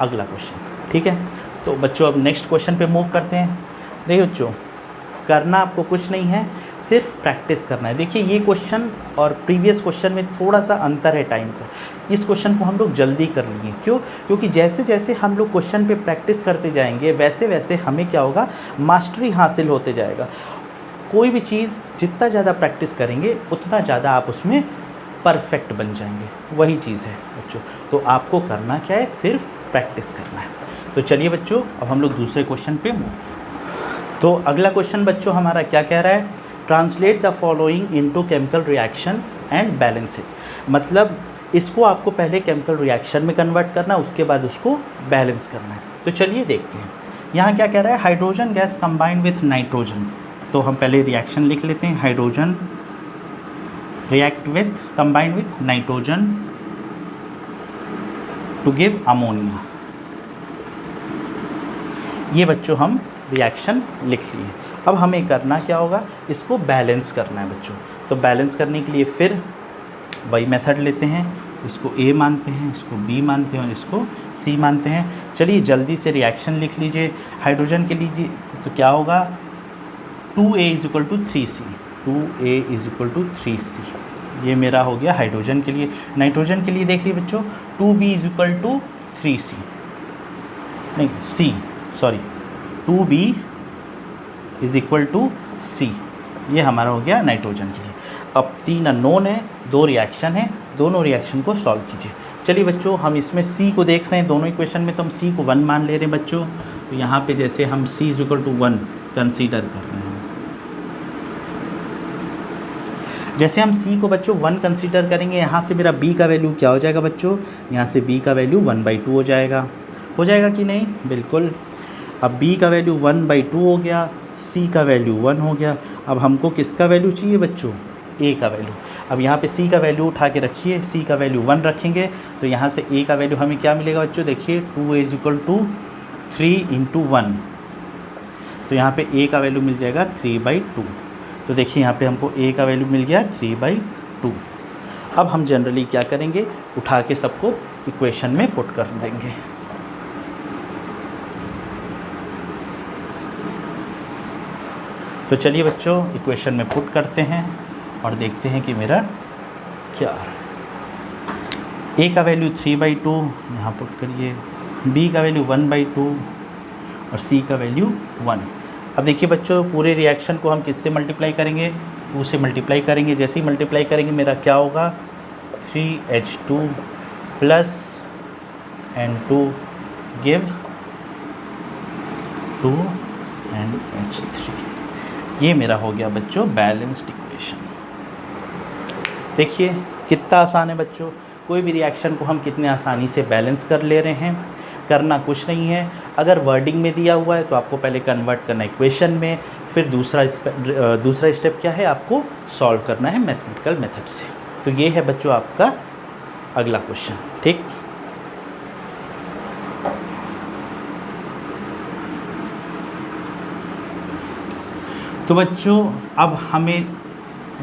अगला क्वेश्चन। ठीक है, तो बच्चों अब नेक्स्ट क्वेश्चन पे मूव करते हैं। देखिए बच्चों करना आपको कुछ नहीं है, सिर्फ प्रैक्टिस करना है। देखिए ये क्वेश्चन और प्रीवियस क्वेश्चन में थोड़ा सा अंतर है टाइम का। इस क्वेश्चन को हम लोग जल्दी कर लिए, क्यों, क्योंकि जैसे जैसे हम लोग क्वेश्चन पे प्रैक्टिस करते जाएंगे वैसे वैसे हमें क्या होगा, मास्टरी हासिल होते जाएगा। कोई भी चीज़ जितना ज़्यादा प्रैक्टिस करेंगे उतना ज़्यादा आप उसमें परफेक्ट बन जाएंगे, वही चीज़ है बच्चों। तो आपको करना क्या है, सिर्फ प्रैक्टिस करना है। तो चलिए बच्चों अब हम लोग दूसरे क्वेश्चन पे मूव। तो अगला क्वेश्चन बच्चों हमारा क्या कह रहा है, translate the following into chemical reaction and balance it. मतलब इसको आपको पहले केमिकल रिएक्शन में कन्वर्ट करना, उसके बाद उसको बैलेंस करना है। तो चलिए देखते हैं यहाँ क्या कह रहा है, hydrogen gas combined with nitrogen. तो हम पहले रिएक्शन लिख लेते हैं, hydrogen react with combined with nitrogen to give ammonia. ये बच्चों हम रिएक्शन लिख लिए। अब हमें करना क्या होगा, इसको बैलेंस करना है बच्चों। तो बैलेंस करने के लिए फिर वही मेथड लेते हैं, इसको A मानते हैं, इसको B मानते हैं और इसको C मानते हैं। चलिए जल्दी से रिएक्शन लिख लीजिए। हाइड्रोजन के लीजिए तो क्या होगा, 2A is equal to 3C, 2A is equal to 3C। ये मेरा हो गया हाइड्रोजन के लिए। नाइट्रोजन के लिए देख लीजिए बच्चों, 2B is equal to 3C, नहीं C, sorry 2B is equal to C। ये हमारा हो गया नाइट्रोजन के लिए। अब 3 अननोन है, 2 रिएक्शन है, दोनों रिएक्शन को सॉल्व कीजिए। चलिए बच्चों हम इसमें C को देख रहे हैं, दोनों इक्वेशन में तो हम C को 1 मान ले रहे हैं बच्चों। तो यहाँ पे जैसे हम C is equal to 1 consider कर रहे हैं, जैसे हम C को बच्चों 1 कंसीडर करेंगे, यहाँ से मेरा B का वैल्यू क्या हो जाएगा बच्चों, यहाँ से B का वैल्यू 1/2 हो जाएगा कि नहीं, बिल्कुल। अब B का वैल्यू 1/2 हो गया, C का वैल्यू 1 हो गया। अब हमको किसका वैल्यू चाहिए बच्चों, A का वैल्यू। अब यहाँ पे C का वैल्यू उठा के रखिए, C का वैल्यू 1 रखेंगे तो यहाँ से A का वैल्यू हमें क्या मिलेगा बच्चों, देखिए 2A इज इक्वल टू 3 × 1। तो यहाँ पे A का वैल्यू मिल जाएगा 3/2। तो देखिए यहाँ पे हमको A का वैल्यू मिल गया 3/2। अब हम जनरली क्या करेंगे, उठा के सबको इक्वेशन में पुट कर देंगे। तो चलिए बच्चों इक्वेशन में पुट करते हैं और देखते हैं कि मेरा क्या है। A का वैल्यू 3/2 यहाँ पुट करिए, B का वैल्यू 1/2 और C का वैल्यू 1। अब देखिए बच्चों पूरे रिएक्शन को हम किससे मल्टीप्लाई करेंगे, 2 से मल्टीप्लाई करेंगे। जैसे ही मल्टीप्लाई करेंगे मेरा क्या होगा, 3H2 plus N2 give 2NH3। ये मेरा हो गया बच्चों बैलेंस्ड इक्वेशन। देखिए कितना आसान है बच्चों, कोई भी रिएक्शन को हम कितने आसानी से बैलेंस कर ले रहे हैं। करना कुछ नहीं है। अगर वर्डिंग में दिया हुआ है तो आपको पहले कन्वर्ट करना है इक्वेशन में, फिर दूसरा स्टेप क्या है, आपको सॉल्व करना है मैथमेटिकल मेथड से। तो ये है बच्चों आपका अगला क्वेश्चन। ठीक, तो बच्चों अब हमें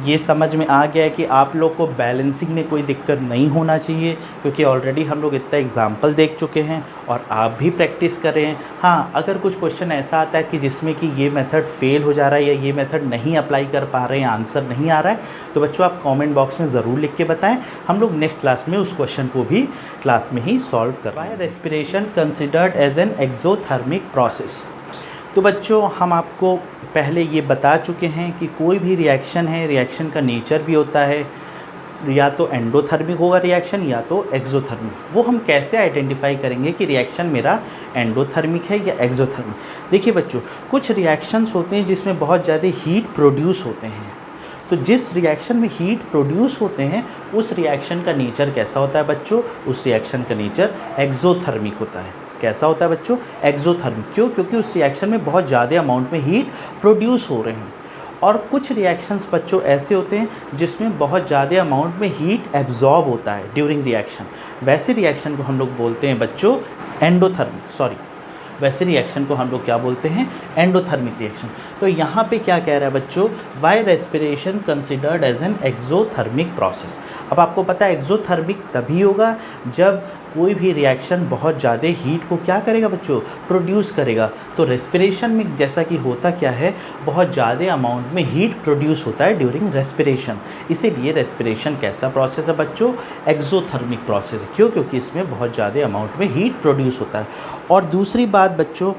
ये समझ में आ गया है कि आप लोग को बैलेंसिंग में कोई दिक्कत नहीं होना चाहिए, क्योंकि ऑलरेडी हम लोग इतना एग्जाम्पल देख चुके हैं और आप भी प्रैक्टिस कर रहे हैं। हाँ, अगर कुछ क्वेश्चन ऐसा आता है कि जिसमें कि ये मेथड फेल हो जा रहा है या ये मेथड नहीं अप्लाई कर पा रहे हैं, आंसर नहीं आ रहा है, तो बच्चों आप कमेंट बॉक्स में ज़रूर लिख के बताएं। हम लोग नेक्स्ट क्लास में उस क्वेश्चन को भी क्लास में ही सॉल्व करवाएं। Respiration considered as an exothermic process. तो बच्चों हम आपको पहले ये बता चुके हैं कि कोई भी रिएक्शन है, रिएक्शन का नेचर भी होता है, या तो एंडोथर्मिक होगा रिएक्शन या तो एक्सोथर्मिक। वो हम कैसे आइडेंटिफाई करेंगे कि रिएक्शन मेरा एंडोथर्मिक है या एक्सोथर्मिक? देखिए बच्चों, कुछ रिएक्शंस होते हैं जिसमें बहुत ज़्यादा हीट प्रोड्यूस होते हैं। तो जिस रिएक्शन में हीट प्रोड्यूस होते हैं उस रिएक्शन का नेचर कैसा होता है बच्चों? उस रिएक्शन का नेचर एक्सोथर्मिक होता है। कैसा होता है बच्चों? एक्सोथर्मिक। क्यों? क्योंकि उस रिएक्शन में बहुत ज़्यादा अमाउंट में हीट प्रोड्यूस हो रहे हैं। और कुछ रिएक्शंस बच्चों ऐसे होते हैं जिसमें बहुत ज़्यादा अमाउंट में हीट एब्जॉर्ब होता है ड्यूरिंग रिएक्शन। वैसे रिएक्शन को हम लोग बोलते हैं बच्चों वैसे रिएक्शन को हम लोग क्या बोलते हैं? Endothermic reaction. तो यहाँ पे क्या कह रहा है बच्चों? Why respiration considered as an exothermic process. अब आपको पता है एक्सोथर्मिक तभी होगा जब कोई भी रिएक्शन बहुत ज़्यादा हीट को क्या करेगा बच्चों? प्रोड्यूस करेगा। तो रेस्पिरेशन में जैसा कि होता क्या है, बहुत ज़्यादा अमाउंट में हीट प्रोड्यूस होता है ड्यूरिंग रेस्पिरेशन। इसीलिए रेस्पिरेशन कैसा प्रोसेस है बच्चों? एक्सोथर्मिक प्रोसेस है। क्यों? क्योंकि इसमें बहुत ज़्यादा अमाउंट में हीट प्रोड्यूस होता है। और दूसरी बात बच्चों,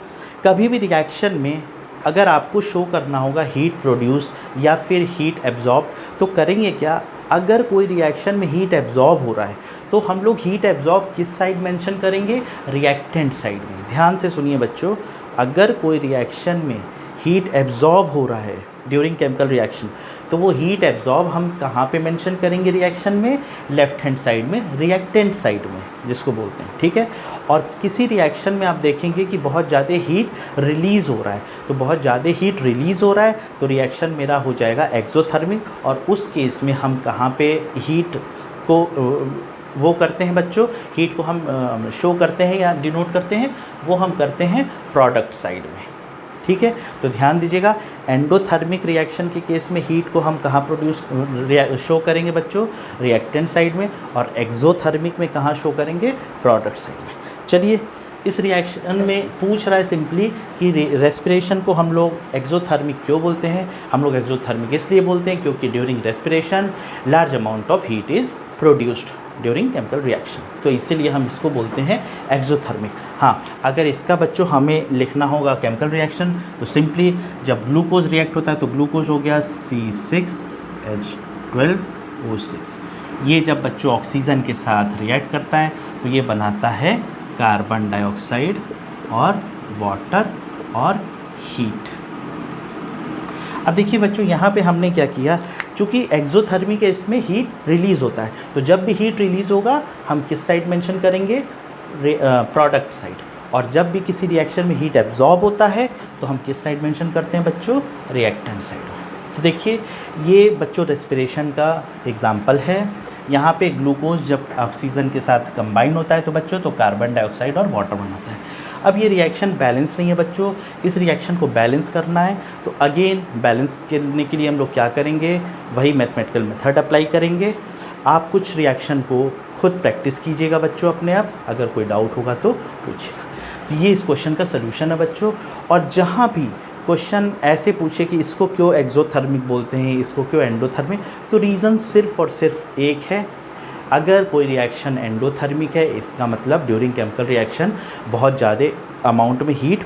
कभी भी रिएक्शन में अगर आपको शो करना होगा हीट प्रोड्यूस या फिर हीट एब्जॉर्ब, तो करेंगे क्या? अगर कोई रिएक्शन में हीट एब्जॉर्ब हो रहा है तो हम लोग हीट एब्जॉर्ब किस साइड मेंशन करेंगे? रिएक्टेंट साइड में। ध्यान से सुनिए बच्चों, अगर कोई रिएक्शन में हीट एब्जॉर्ब हो रहा है ड्यूरिंग केमिकल रिएक्शन, तो वो हीट एब्जॉर्ब हम कहाँ पे मेंशन करेंगे रिएक्शन में? लेफ्ट हैंड साइड में, रिएक्टेंट साइड में जिसको बोलते हैं। ठीक है। और किसी रिएक्शन में आप देखेंगे कि बहुत ज़्यादा हीट रिलीज़ हो रहा है, तो बहुत ज़्यादा हीट रिलीज़ हो रहा है तो रिएक्शन मेरा हो जाएगा एक्सोथर्मिक। और उस केस में हम कहाँ पे हीट को वो करते हैं बच्चों? हीट को हम शो करते हैं या डिनोट करते हैं? वो हम करते हैं प्रोडक्ट साइड में। ठीक है। तो ध्यान दीजिएगा, एंडोथर्मिक रिएक्शन के केस में हीट को हम कहाँ शो करेंगे बच्चों? रिएक्टेंट साइड में। और एक्सोथर्मिक में कहाँ शो करेंगे? प्रोडक्ट साइड में। चलिए, इस रिएक्शन में पूछ रहा है सिंपली कि रेस्पिरेशन को हम लोग एक्सोथर्मिक क्यों बोलते हैं? हम लोग एक्सोथर्मिक इसलिए बोलते हैं क्योंकि during respiration large amount of heat is produced during chemical reaction, तो इसीलिए हम इसको बोलते हैं एक्सोथर्मिक। हाँ, अगर इसका बच्चों हमें लिखना होगा केमिकल रिएक्शन, तो सिंपली जब ग्लूकोज रिएक्ट होता है तो ग्लूकोज हो गया C6H12O6। ये जब बच्चों ऑक्सीजन के साथ रिएक्ट करता है तो ये बनाता है कार्बन डाइऑक्साइड और वाटर और हीट। अब देखिए बच्चों, यहाँ पे हमने क्या किया, चूँकि एक्सोथर्मिक है इसमें हीट रिलीज़ होता है, तो जब भी हीट रिलीज़ होगा हम किस साइड मेंशन करेंगे? Product side. और जब भी किसी रिएक्शन में हीट एब्जॉर्ब होता है तो हम किस साइड मेंशन करते हैं बच्चों? Reactant side. तो देखिए, ये बच्चों रेस्पिरेशन का एग्जाम्पल है। यहाँ पे ग्लूकोज जब ऑक्सीजन के साथ कंबाइन होता है तो बच्चों तो कार्बन डाइऑक्साइड और वाटर बनाता है। अब ये रिएक्शन बैलेंस नहीं है बच्चों, इस रिएक्शन को बैलेंस करना है, तो अगेन बैलेंस करने के लिए हम लोग क्या करेंगे? वही मैथमेटिकल मेथड अप्लाई करेंगे। आप कुछ रिएक्शन को खुद प्रैक्टिस कीजिएगा बच्चों अपने आप, अगर कोई डाउट होगा तो पूछिएगा। तो ये इस क्वेश्चन का सलूशन है बच्चों। और जहाँ भी क्वेश्चन ऐसे पूछे कि इसको क्यों एक्सोथर्मिक बोलते हैं, इसको क्यों एंडोथर्मिक, तो रीज़न सिर्फ और सिर्फ एक है, अगर कोई रिएक्शन एंडोथर्मिक है इसका मतलब ड्यूरिंग केमिकल रिएक्शन बहुत ज़्यादा अमाउंट में हीट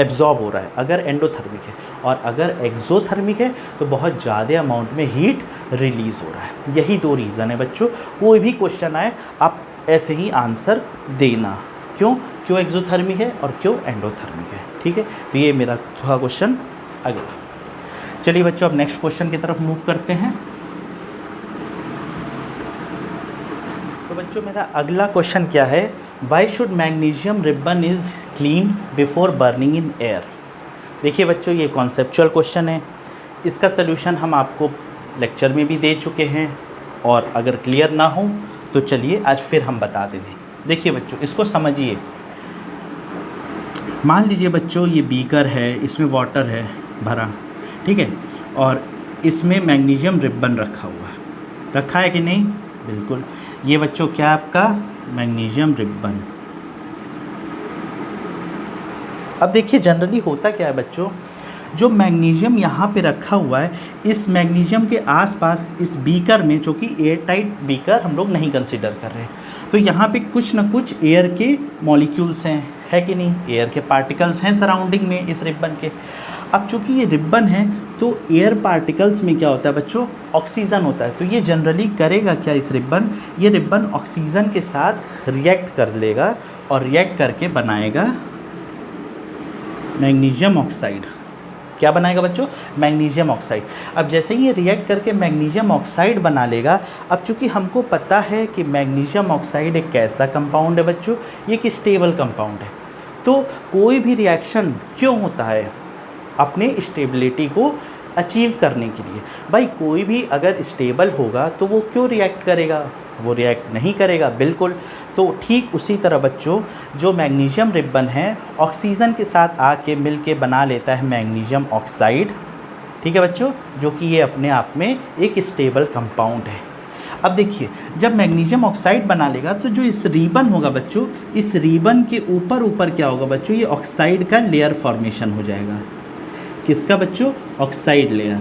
एब्जॉर्ब हो रहा है, अगर एंडोथर्मिक है। और अगर एक्सोथर्मिक है तो बहुत ज़्यादा अमाउंट में हीट रिलीज़ हो रहा है। यही दो रीज़न है बच्चों। कोई भी क्वेश्चन आए आप ऐसे ही आंसर देना, क्यों एक्सोथर्मिक है और क्यों एंडोथर्मिक है। ठीक है। तो ये मेरा था क्वेश्चन। अगला चलिए बच्चों, अब नेक्स्ट क्वेश्चन की तरफ मूव करते हैं। तो बच्चों मेरा अगला क्वेश्चन क्या है, why should magnesium ribbon is clean before burning in air. देखिए बच्चों ये कॉन्सेप्चुअल क्वेश्चन है, इसका सलूशन हम आपको लेक्चर में भी दे चुके हैं, और अगर क्लियर ना हो तो चलिए आज फिर हम बता दें। देखिए बच्चों इसको समझिए, मान लीजिए बच्चों ये बीकर है, इसमें वाटर है भरा, ठीक है, और इसमें मैग्नीशियम रिबन रखा हुआ है, रखा है कि नहीं, बिल्कुल। ये बच्चों क्या आपका मैग्नीशियम रिबन। अब देखिए जनरली होता क्या है बच्चों, जो मैग्नीशियम यहाँ पे रखा हुआ है, इस मैग्नीशियम के आसपास इस बीकर में, जो कि एयर टाइट बीकर हम लोग नहीं कंसीडर कर रहे हैं, तो यहाँ पे कुछ ना कुछ एयर के मॉलिक्यूल्स हैं, है कि नहीं, एयर के पार्टिकल्स हैं सराउंडिंग में इस रिबन के। अब चूँकि ये रिबन है तो एयर पार्टिकल्स में क्या होता है बच्चों, ऑक्सीजन होता है, तो ये जनरली करेगा क्या, इस रिबन, ये रिबन ऑक्सीजन के साथ रिएक्ट कर लेगा और रिएक्ट करके बनाएगा मैग्नीशियम ऑक्साइड। क्या बनाएगा बच्चों, मैग्नीशियम ऑक्साइड। अब जैसे ही ये रिएक्ट करके मैग्नीशियम ऑक्साइड बना लेगा, अब चूँकि हमको पता है कि मैग्नीशियम ऑक्साइड एक कैसा कंपाउंड है बच्चों, ये एक स्टेबल कंपाउंड है, तो कोई भी रिएक्शन क्यों होता है, अपने स्टेबिलिटी को अचीव करने के लिए। भाई कोई भी अगर स्टेबल होगा तो वो क्यों रिएक्ट करेगा, वो रिएक्ट नहीं करेगा, बिल्कुल। तो ठीक उसी तरह बच्चों जो मैग्नीशियम रिबन है ऑक्सीजन के साथ आके मिल के बना लेता है मैग्नीशियम ऑक्साइड, ठीक है बच्चों, जो कि ये अपने आप में एक स्टेबल कंपाउंड है। अब देखिए जब मैग्नीशियम ऑक्साइड बना लेगा तो जो इस रिबन होगा बच्चों, इस रिबन के ऊपर ऊपर क्या होगा बच्चों, ये ऑक्साइड का लेयर फॉर्मेशन हो जाएगा। किसका बच्चों, ऑक्साइड लेयर,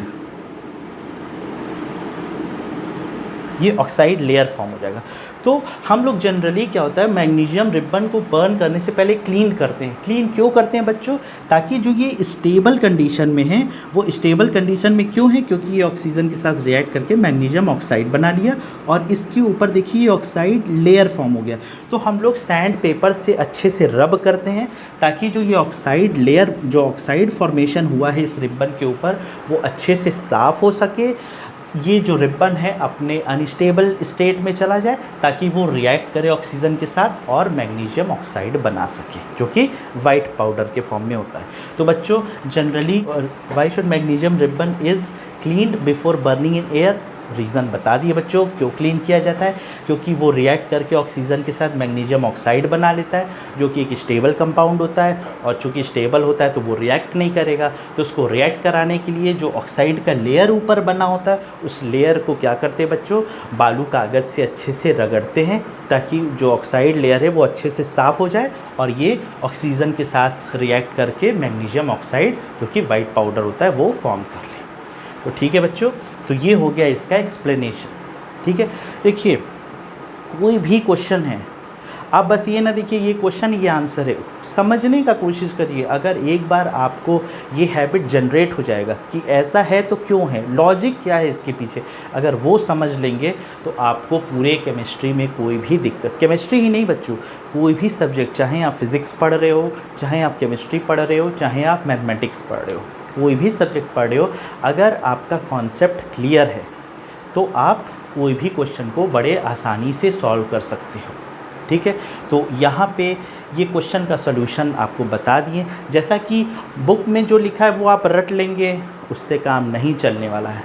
ये ऑक्साइड लेयर फॉर्म हो जाएगा। तो हम लोग जनरली क्या होता है, मैग्नीशियम रिबन को बर्न करने से पहले क्लीन करते हैं। क्लीन क्यों करते हैं बच्चों, ताकि जो ये स्टेबल कंडीशन में है, वो स्टेबल कंडीशन में क्यों है, क्योंकि ये ऑक्सीजन के साथ रिएक्ट करके मैग्नीशियम ऑक्साइड बना लिया, और इसके ऊपर देखिए ये ऑक्साइड लेयर फॉर्म हो गया। तो हम लोग सैंड पेपर से अच्छे से रब करते हैं, ताकि जो ये ऑक्साइड लेयर, जो ऑक्साइड फॉर्मेशन हुआ है इस रिबन के ऊपर, वो अच्छे से साफ़ हो सके, ये जो रिबन है अपने अनस्टेबल स्टेट में चला जाए, ताकि वो रिएक्ट करे ऑक्सीजन के साथ और मैग्नीशियम ऑक्साइड बना सके, जो कि वाइट पाउडर के फॉर्म में होता है। तो बच्चों generally why should magnesium ribbon is cleaned before burning in air, reason बता दिए बच्चों क्यों क्लीन किया जाता है, क्योंकि वो रिएक्ट करके ऑक्सीजन के साथ मैग्नीशियम ऑक्साइड बना लेता है, जो कि एक स्टेबल कंपाउंड होता है, और चूँकि स्टेबल होता है तो वो रिएक्ट नहीं करेगा, तो उसको रिएक्ट कराने के लिए जो ऑक्साइड का लेयर ऊपर बना होता है, उस लेयर को क्या करते हैं बच्चों, बालू कागज़ से अच्छे से रगड़ते हैं, ताकि जो ऑक्साइड लेयर है वो अच्छे से साफ़ हो जाए, और ये ऑक्सीजन के साथ रिएक्ट करके मैग्नीशियम ऑक्साइड, जो कि वाइट पाउडर होता है, वो फॉर्म कर ले। तो ठीक है बच्चों, तो ये हो गया इसका एक्सप्लेनेशन, ठीक है। देखिए कोई भी क्वेश्चन है, आप बस ये ना देखिए ये क्वेश्चन ये आंसर है, समझने का कोशिश करिए। अगर एक बार आपको ये हैबिट जनरेट हो जाएगा कि ऐसा है तो क्यों है, लॉजिक क्या है इसके पीछे, अगर वो समझ लेंगे तो आपको पूरे केमिस्ट्री में कोई भी दिक्कत, केमिस्ट्री ही नहीं बच्चों, कोई भी सब्जेक्ट, चाहे आप फिज़िक्स पढ़ रहे हो, चाहे आप केमिस्ट्री पढ़ रहे हो, चाहे आप मैथमेटिक्स पढ़ रहे हो, कोई भी सब्जेक्ट पढ़ रहे हो, अगर आपका कॉन्सेप्ट क्लियर है तो आप कोई भी क्वेश्चन को बड़े आसानी से सॉल्व कर सकते हो, ठीक है। तो यहाँ पे ये क्वेश्चन का सलूशन आपको बता दिए, जैसा कि बुक में जो लिखा है वो आप रट लेंगे, उससे काम नहीं चलने वाला है।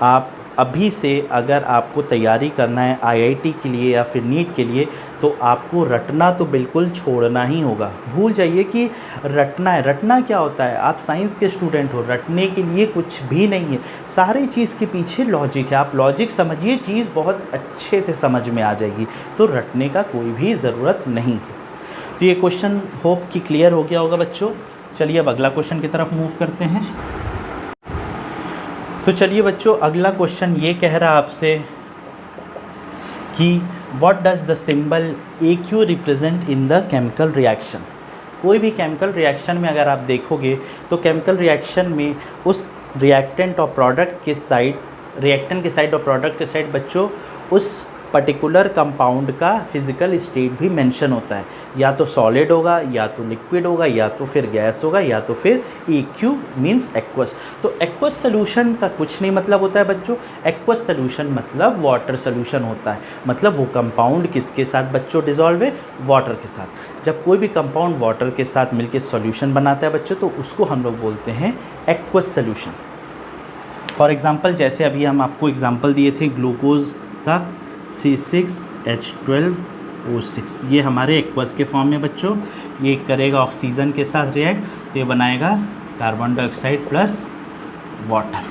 आप अभी से अगर आपको तैयारी करना है आईआईटी के लिए या फिर नीट के लिए, तो आपको रटना तो बिल्कुल छोड़ना ही होगा। भूल जाइए कि रटना है, रटना क्या होता है, आप साइंस के स्टूडेंट हो, रटने के लिए कुछ भी नहीं है, सारी चीज़ के पीछे लॉजिक है, आप लॉजिक समझिए, चीज़ बहुत अच्छे से समझ में आ जाएगी, तो रटने का कोई भी ज़रूरत नहीं है। तो ये क्वेश्चन होप कि क्लियर हो गया होगा बच्चों। चलिए अब अगला क्वेश्चन की तरफ मूव करते हैं। तो चलिए बच्चों अगला क्वेश्चन ये कह रहा है आपसे कि what does the symbol AQ represent in the chemical reaction. कोई भी केमिकल रिएक्शन में अगर आप देखोगे तो केमिकल रिएक्शन में उस रिएक्टेंट और प्रोडक्ट के साइड, रिएक्टेंट के साइड और प्रोडक्ट के साइड बच्चों उस पर्टिकुलर कंपाउंड का फिजिकल स्टेट भी मेंशन होता है, या तो सॉलिड होगा, या तो लिक्विड होगा, या तो फिर गैस होगा, या तो फिर EQ मीन्स एक्वस। तो एक्वस सोल्यूशन का कुछ नहीं मतलब होता है बच्चों, एक्वस सोल्यूशन मतलब वाटर सोल्यूशन होता है। मतलब वो कंपाउंड किसके साथ बच्चों डिजॉल्व है, वाटर के साथ। जब कोई भी कंपाउंड वाटर के साथ मिलकर सॉल्यूशन बनाता है बच्चों, तो उसको हम लोग बोलते हैं एक्वस सोल्यूशन। फॉर एग्जांपल जैसे अभी हम आपको एग्जांपल दिए थे ग्लूकोज का C6H12O6, ये हमारे एक्वस के फॉर्म में बच्चों, ये करेगा ऑक्सीजन के साथ रिएक्ट, तो ये बनाएगा कार्बन डाइऑक्साइड प्लस वाटर।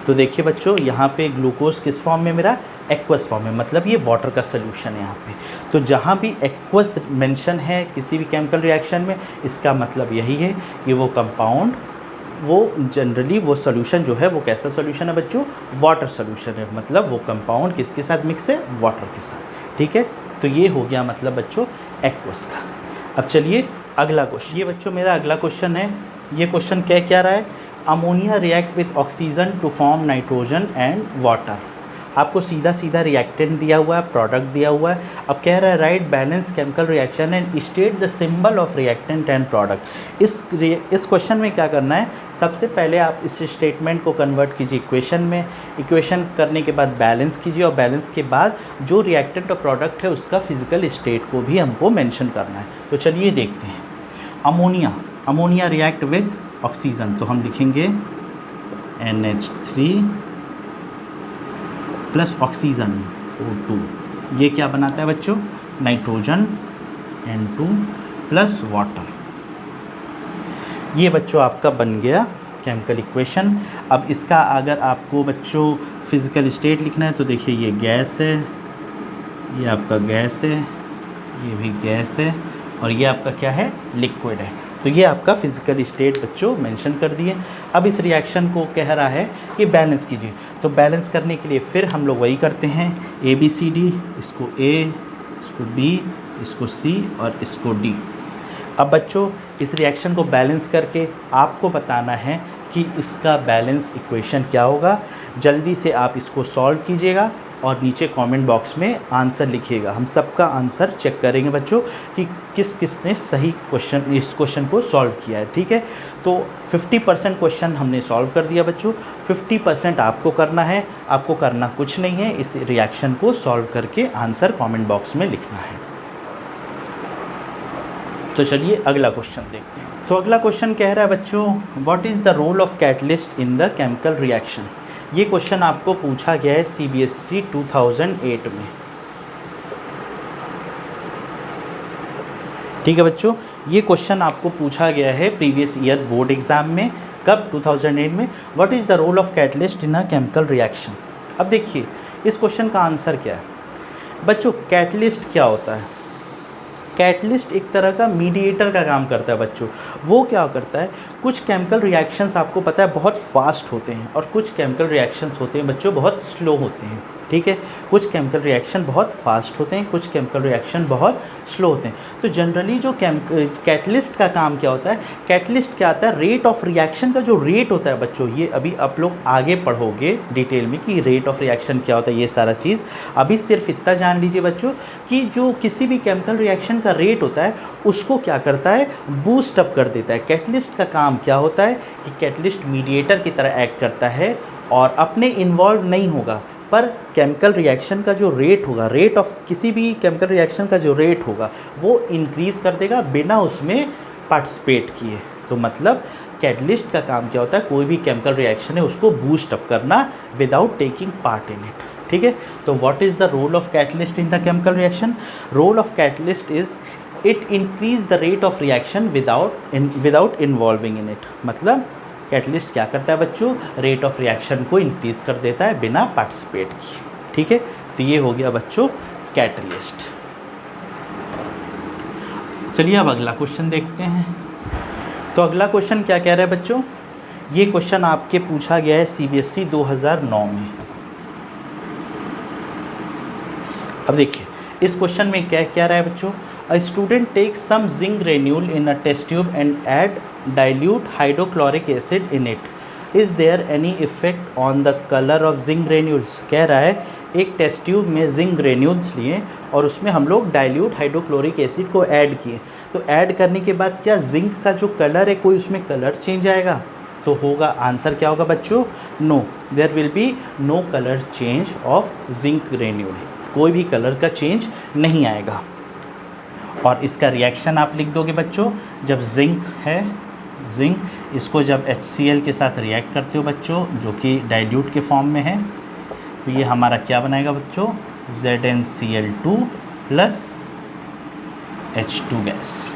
तो देखिए बच्चों यहाँ पे ग्लूकोज किस फॉर्म में, मेरा एक्वस फॉर्म में, मतलब ये वाटर का सोल्यूशन है यहाँ पे। तो जहाँ भी एक्वस मेंशन है किसी भी केमिकल रिएक्शन में, इसका मतलब यही है कि वो कंपाउंड, वो जनरली वो सोल्यूशन जो है वो कैसा सोल्यूशन है बच्चों, वाटर सोल्यूशन है। मतलब वो कंपाउंड किसके साथ मिक्स है, वाटर के साथ। ठीक है, तो ये हो गया मतलब बच्चों एक्वस का। अब चलिए अगला क्वेश्चन, ये बच्चों मेरा अगला क्वेश्चन है। ये क्वेश्चन क्या रहा है, ammonia react with oxygen to form nitrogen and water. आपको सीधा सीधा रिएक्टेंट दिया हुआ है, प्रोडक्ट दिया हुआ है। अब कह रहा है right balance chemical reaction and state the symbol of reactant and product. इस क्वेश्चन में क्या करना है, सबसे पहले आप इस स्टेटमेंट को कन्वर्ट कीजिए इक्वेशन में, इक्वेशन करने के बाद बैलेंस कीजिए, और बैलेंस के बाद जो रिएक्टेंट और प्रोडक्ट है उसका फिजिकल स्टेट को भी हमको मेंशन करना है। तो चलिए देखते हैं। अमोनिया रिएक्ट विद ऑक्सीजन, तो हम लिखेंगे NH3 प्लस ऑक्सीजन O2, ये क्या बनाता है बच्चों, नाइट्रोजन N2 प्लस वाटर। ये बच्चों आपका बन गया केमिकल इक्वेशन। अब इसका अगर आपको बच्चों फिजिकल स्टेट लिखना है, तो देखिए ये गैस है, ये आपका गैस है, ये भी गैस है, और ये आपका क्या है, लिक्विड है। तो ये आपका फिजिकल स्टेट बच्चों मेंशन कर दिए। अब इस रिएक्शन को कह रहा है कि बैलेंस कीजिए, तो बैलेंस करने के लिए फिर हम लोग वही करते हैं, ABCD, इसको A, इसको B, इसको C और इसको D। अब बच्चों इस रिएक्शन को बैलेंस करके आपको बताना है कि इसका बैलेंस इक्वेशन क्या होगा। जल्दी से आप इसको सॉल्व कीजिएगा और नीचे कमेंट बॉक्स में आंसर लिखिएगा। हम सबका आंसर चेक करेंगे बच्चों कि किसने सही इस क्वेश्चन को सॉल्व किया है। ठीक है, तो 50% क्वेश्चन हमने सॉल्व कर दिया बच्चों, 50% आपको करना है। आपको करना कुछ नहीं है, इस रिएक्शन को सॉल्व करके आंसर कमेंट बॉक्स में लिखना है। तो चलिए अगला क्वेश्चन देखते हैं। तो अगला क्वेश्चन कह रहा है बच्चों, what is the role of catalyst in the chemical reaction. ये क्वेश्चन आपको पूछा गया है CBSE 2008 में। ठीक है बच्चों, ये क्वेश्चन आपको पूछा गया है प्रीवियस ईयर बोर्ड एग्जाम में। कब, 2008 में। What is the role of catalyst in a chemical reaction. अब देखिए इस क्वेश्चन का आंसर क्या है बच्चों। कैटलिस्ट क्या होता है, कैटलिस्ट एक तरह का मीडिएटर का काम करता है बच्चों। वो क्या करता है, कुछ केमिकल रिएक्शंस आपको पता है बहुत फास्ट होते हैं, और कुछ केमिकल रिएक्शंस होते हैं बच्चों बहुत स्लो होते हैं। ठीक है, कुछ केमिकल रिएक्शन बहुत फास्ट होते हैं, कुछ केमिकल रिएक्शन बहुत स्लो होते हैं। तो जनरली जो कैटलिस्ट का काम क्या होता है, कैटलिस्ट क्या आता है, रेट ऑफ रिएक्शन का जो रेट होता है बच्चों, ये अभी आप लोग आगे पढ़ोगे डिटेल में कि रेट ऑफ रिएक्शन क्या होता है, ये सारा चीज़। अभी सिर्फ इतना जान लीजिए बच्चों कि जो किसी भी केमिकल रिएक्शन का रेट होता है उसको क्या करता है, बूस्ट अप कर देता है। कैटलिस्ट का काम क्या होता है कि कैटलिस्ट मीडिएटर की तरह एक्ट करता है, और अपने इन्वॉल्व नहीं होगा, पर केमिकल रिएक्शन का जो रेट होगा, रेट ऑफ किसी भी केमिकल रिएक्शन का जो रेट होगा वो इंक्रीज़ कर देगा बिना उसमें पार्टिसिपेट किए। तो मतलब कैटलिस्ट का काम क्या होता है, कोई भी केमिकल रिएक्शन है उसको बूस्ट अप करना without taking part in it. ठीक है, तो what is the role of catalyst in the chemical reaction. Role of catalyst is it increase the rate of reaction without involving in it. मतलब catalyst क्या करता है बच्चों, rate of reaction को increase कर देता है बिना पार्टिसिपेट किए। ठीक है, तो ये हो गया बच्चों कैटलिस्ट। चलिए अब अगला क्वेश्चन देखते हैं। तो अगला क्वेश्चन क्या कह रहा है बच्चों, ये क्वेश्चन आपके पूछा गया है CBSE 2009 में। अब देखिए इस क्वेश्चन में क्या कह रहा है बच्चों, a student takes some zinc granule in a test tube and add dilute hydrochloric acid in it. Is there any effect on the color of zinc granules। कह रहा है एक टेस्ट ट्यूब में जिंक ग्रेन्यूल्स लिए और उसमें हम लोग डाइल्यूट हाइड्रोक्लोरिक एसिड को ऐड किए। तो ऐड करने के बाद क्या जिंक का जो कलर है कोई उसमें कलर चेंज आएगा? तो होगा, आंसर क्या होगा बच्चों? No, there will be no colour change of zinc granule, कोई भी कलर का चेंज नहीं आएगा। और इसका रिएक्शन आप लिख दोगे बच्चों, जब जिंक है, जिंक इसको जब HCl के साथ रिएक्ट करते हो बच्चों, जो कि डाइल्यूट के फॉर्म में है, तो ये हमारा क्या बनाएगा बच्चों? ZnCl2 plus H2 gas.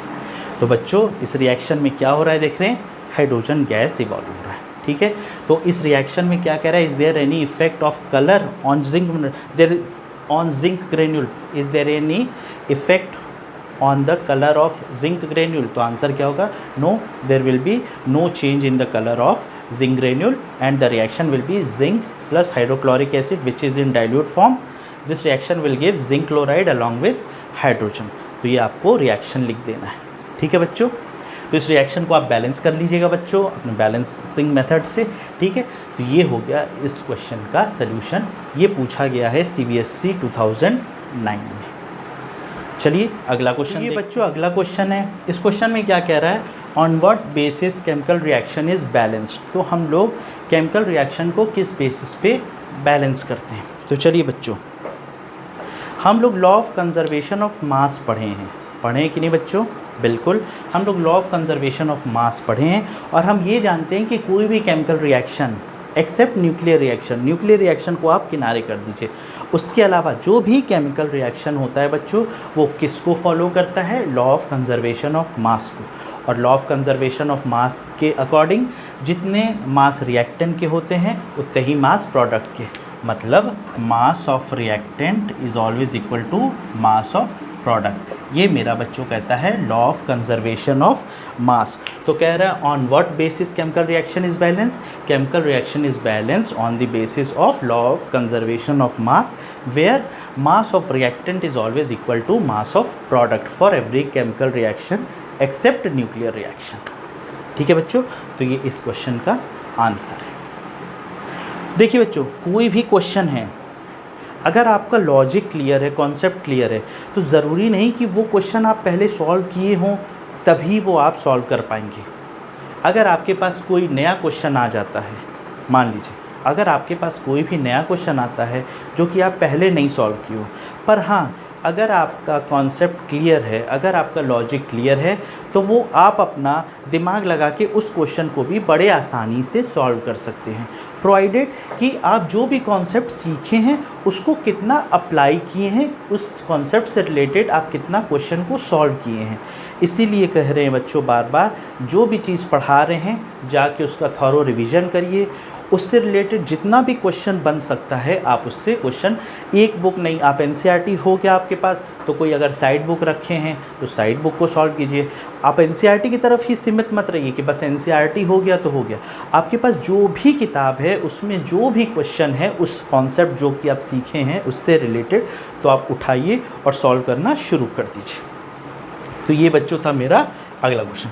तो बच्चों इस रिएक्शन में क्या हो रहा है देख रहे हैं? हाइड्रोजन गैस इवॉल्व हो रहा है, ठीक है। तो इस रिएक्शन में क्या कह रहा है? Is there any effect of colour on zinc, there on zinc granule, is there any effect on the colour of zinc granule? तो आंसर क्या होगा? No, there will be no change in the colour of zinc granule and the reaction will be zinc plus hydrochloric acid which is in dilute form. This reaction will give zinc chloride along with hydrogen. तो ये आपको reaction लिख देना है, ठीक है बच्चों। तो इस रिएक्शन को आप बैलेंस कर लीजिएगा बच्चों अपने बैलेंसिंग मेथड से, ठीक है। तो ये हो गया इस क्वेश्चन का सल्यूशन। ये पूछा गया है CBSE 2009 में। चलिए अगला क्वेश्चन। ये बच्चों अगला क्वेश्चन है। इस क्वेश्चन में क्या कह रहा है? On what basis chemical reaction is balanced. तो हम लोग केमिकल रिएक्शन को किस बेसिस पे बैलेंस करते हैं? तो चलिए बच्चों, हम लोग लॉ ऑफ कंजर्वेशन ऑफ मास पढ़े हैं, पढ़े कि नहीं बच्चों? बिल्कुल, हम लोग लॉ ऑफ कंजर्वेशन ऑफ मास पढ़े हैं और हम ये जानते हैं कि कोई भी chemical reaction except nuclear reaction, nuclear reaction को आप किनारे कर दीजिए, उसके अलावा जो भी केमिकल रिएक्शन होता है बच्चों वो किसको फॉलो करता है? लॉ ऑफ कंजर्वेशन ऑफ मास को। और लॉ ऑफ कंजर्वेशन ऑफ मास के अकॉर्डिंग जितने मास रिएक्टेंट के होते हैं उतने ही मास प्रोडक्ट के, मतलब mass of reactant is always equal to mass of product. ये मेरा बच्चों कहता है law of conservation of mass. तो कह रहा है on what basis chemical reaction is balance? Chemical reaction is balance on the basis of law of conservation of mass, where mass of reactant is always equal to mass of product for every chemical reaction except nuclear reaction, ठीक है बच्चों। तो ये इस question का answer है। देखिए बच्चों, कोई भी क्वेश्चन है, अगर आपका लॉजिक क्लियर है, कॉन्सेप्ट क्लियर है, तो ज़रूरी नहीं कि वो क्वेश्चन आप पहले सॉल्व किए हों तभी वो आप सॉल्व कर पाएंगे। अगर आपके पास कोई नया क्वेश्चन आ जाता है, मान लीजिए अगर आपके पास कोई भी नया क्वेश्चन आता है जो कि आप पहले नहीं सॉल्व किए हो, पर हाँ अगर आपका कॉन्सेप्ट क्लियर है, अगर आपका लॉजिक क्लियर है, तो वो आप अपना दिमाग लगा के उस क्वेश्चन को भी बड़े आसानी से सॉल्व कर सकते हैं, प्रोवाइडेड कि आप जो भी कॉन्सेप्ट सीखे हैं उसको कितना अप्लाई किए हैं, उस कॉन्सेप्ट से रिलेटेड आप कितना क्वेश्चन को सॉल्व किए हैं। इसीलिए कह रहे हैं बच्चों बार बार, जो भी चीज़ पढ़ा रहे हैं जाके उसका थॉरो रिवीजन करिए, उससे रिलेटेड जितना भी क्वेश्चन बन सकता है आप उससे क्वेश्चन, एक बुक नहीं, आप NCERT हो क्या आपके पास, तो कोई अगर साइड बुक रखे हैं तो साइड बुक को सॉल्व कीजिए। आप NCERT की तरफ ही सीमित मत रहिए कि बस NCERT हो गया तो हो गया। आपके पास जो भी किताब है उसमें जो भी क्वेश्चन है, उस कॉन्सेप्ट जो कि आप सीखे हैं उससे रिलेटेड, तो आप उठाइए और सॉल्व करना शुरू कर दीजिए। तो ये बच्चों था मेरा अगला क्वेश्चन।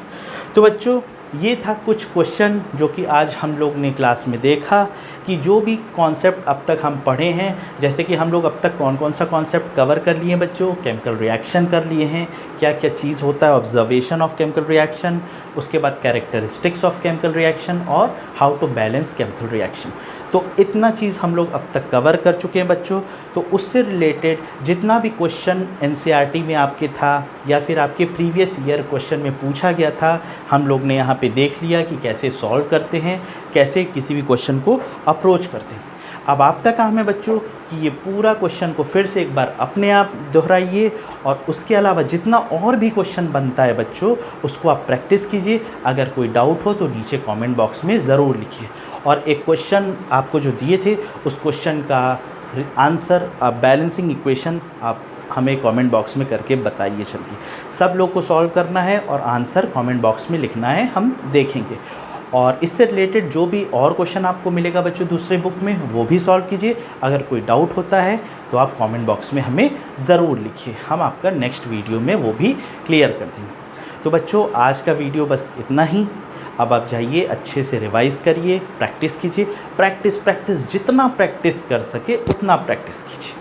तो बच्चों ये था कुछ क्वेश्चन जो कि आज हम लोग ने क्लास में देखा कि जो भी कॉन्सेप्ट अब तक हम पढ़े हैं, जैसे कि हम लोग अब तक कौन कौन सा कॉन्सेप्ट कवर कर लिए हैं बच्चों, केमिकल रिएक्शन कर लिए हैं, क्या क्या चीज़ होता है, ऑब्जर्वेशन ऑफ केमिकल रिएक्शन, उसके बाद कैरेक्टरिस्टिक्स ऑफ केमिकल रिएक्शन और how to balance chemical reaction. तो इतना चीज़ हम लोग अब तक कवर कर चुके हैं बच्चों। तो उससे रिलेटेड जितना भी क्वेश्चन NCERT में आपके था या फिर आपके प्रीवियस ईयर क्वेश्चन में पूछा गया था, हम लोग ने यहाँ पे देख लिया कि कैसे सॉल्व करते हैं, कैसे किसी भी क्वेश्चन को अप्रोच करते हैं। अब आपका काम है बच्चों कि ये पूरा क्वेश्चन को फिर से एक बार अपने आप दोहराइए और उसके अलावा जितना और भी क्वेश्चन बनता है बच्चों उसको आप प्रैक्टिस कीजिए। अगर कोई डाउट हो तो नीचे कमेंट बॉक्स में ज़रूर लिखिए। और एक क्वेश्चन आपको जो दिए थे उस क्वेश्चन का आंसर, बैलेंसिंग इक्वेशन आप हमें कमेंट बॉक्स में करके बताइए। चलिए, सब लोग को सॉल्व करना है और आंसर कमेंट बॉक्स में लिखना है, हम देखेंगे। और इससे रिलेटेड जो भी और क्वेश्चन आपको मिलेगा बच्चों दूसरे बुक में, वो भी सॉल्व कीजिए। अगर कोई डाउट होता है तो आप कमेंट बॉक्स में हमें ज़रूर लिखिए, हम आपका नेक्स्ट वीडियो में वो भी क्लियर कर देंगे। तो बच्चों आज का वीडियो बस इतना ही। अब आप जाइए अच्छे से रिवाइज़ करिए, प्रैक्टिस कीजिए, प्रैक्टिस जितना प्रैक्टिस कर सके उतना प्रैक्टिस कीजिए।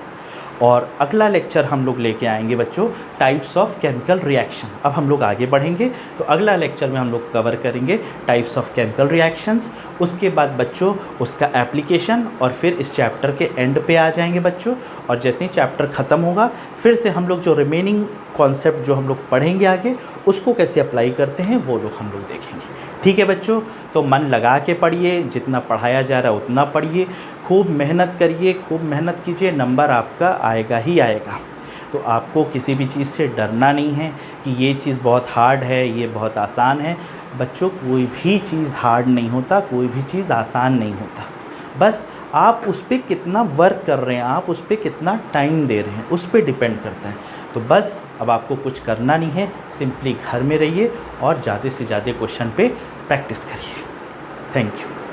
और अगला लेक्चर हम लोग लेके आएंगे बच्चों टाइप्स ऑफ केमिकल रिएक्शन। अब हम लोग आगे बढ़ेंगे तो अगला लेक्चर में हम लोग कवर करेंगे टाइप्स ऑफ केमिकल रिएक्शंस, उसके बाद बच्चों उसका एप्लीकेशन, और फिर इस चैप्टर के एंड पे आ जाएंगे बच्चों। और जैसे ही चैप्टर ख़त्म होगा फिर से हम लोग जो रिमेनिंग कॉन्सेप्ट जो हम लोग पढ़ेंगे आगे उसको कैसे अप्लाई करते हैं वो लोग हम लोग देखेंगे। ठीक है बच्चों, तो मन लगा के पढ़िए, जितना पढ़ाया जा रहा है उतना पढ़िए, खूब मेहनत करिए, खूब मेहनत कीजिए, नंबर आपका आएगा ही आएगा। तो आपको किसी भी चीज़ से डरना नहीं है कि ये चीज़ बहुत हार्ड है, ये बहुत आसान है। बच्चों कोई भी चीज़ हार्ड नहीं होता, कोई भी चीज़ आसान नहीं होता, बस आप उस पर कितना वर्क कर रहे हैं, आप उस पर कितना टाइम दे रहे हैं, उस पर डिपेंड करता है। तो बस अब आपको कुछ करना नहीं है, सिंपली घर में रहिए और ज़्यादा से ज़्यादा क्वेश्चन पे प्रैक्टिस करिए। Thank you.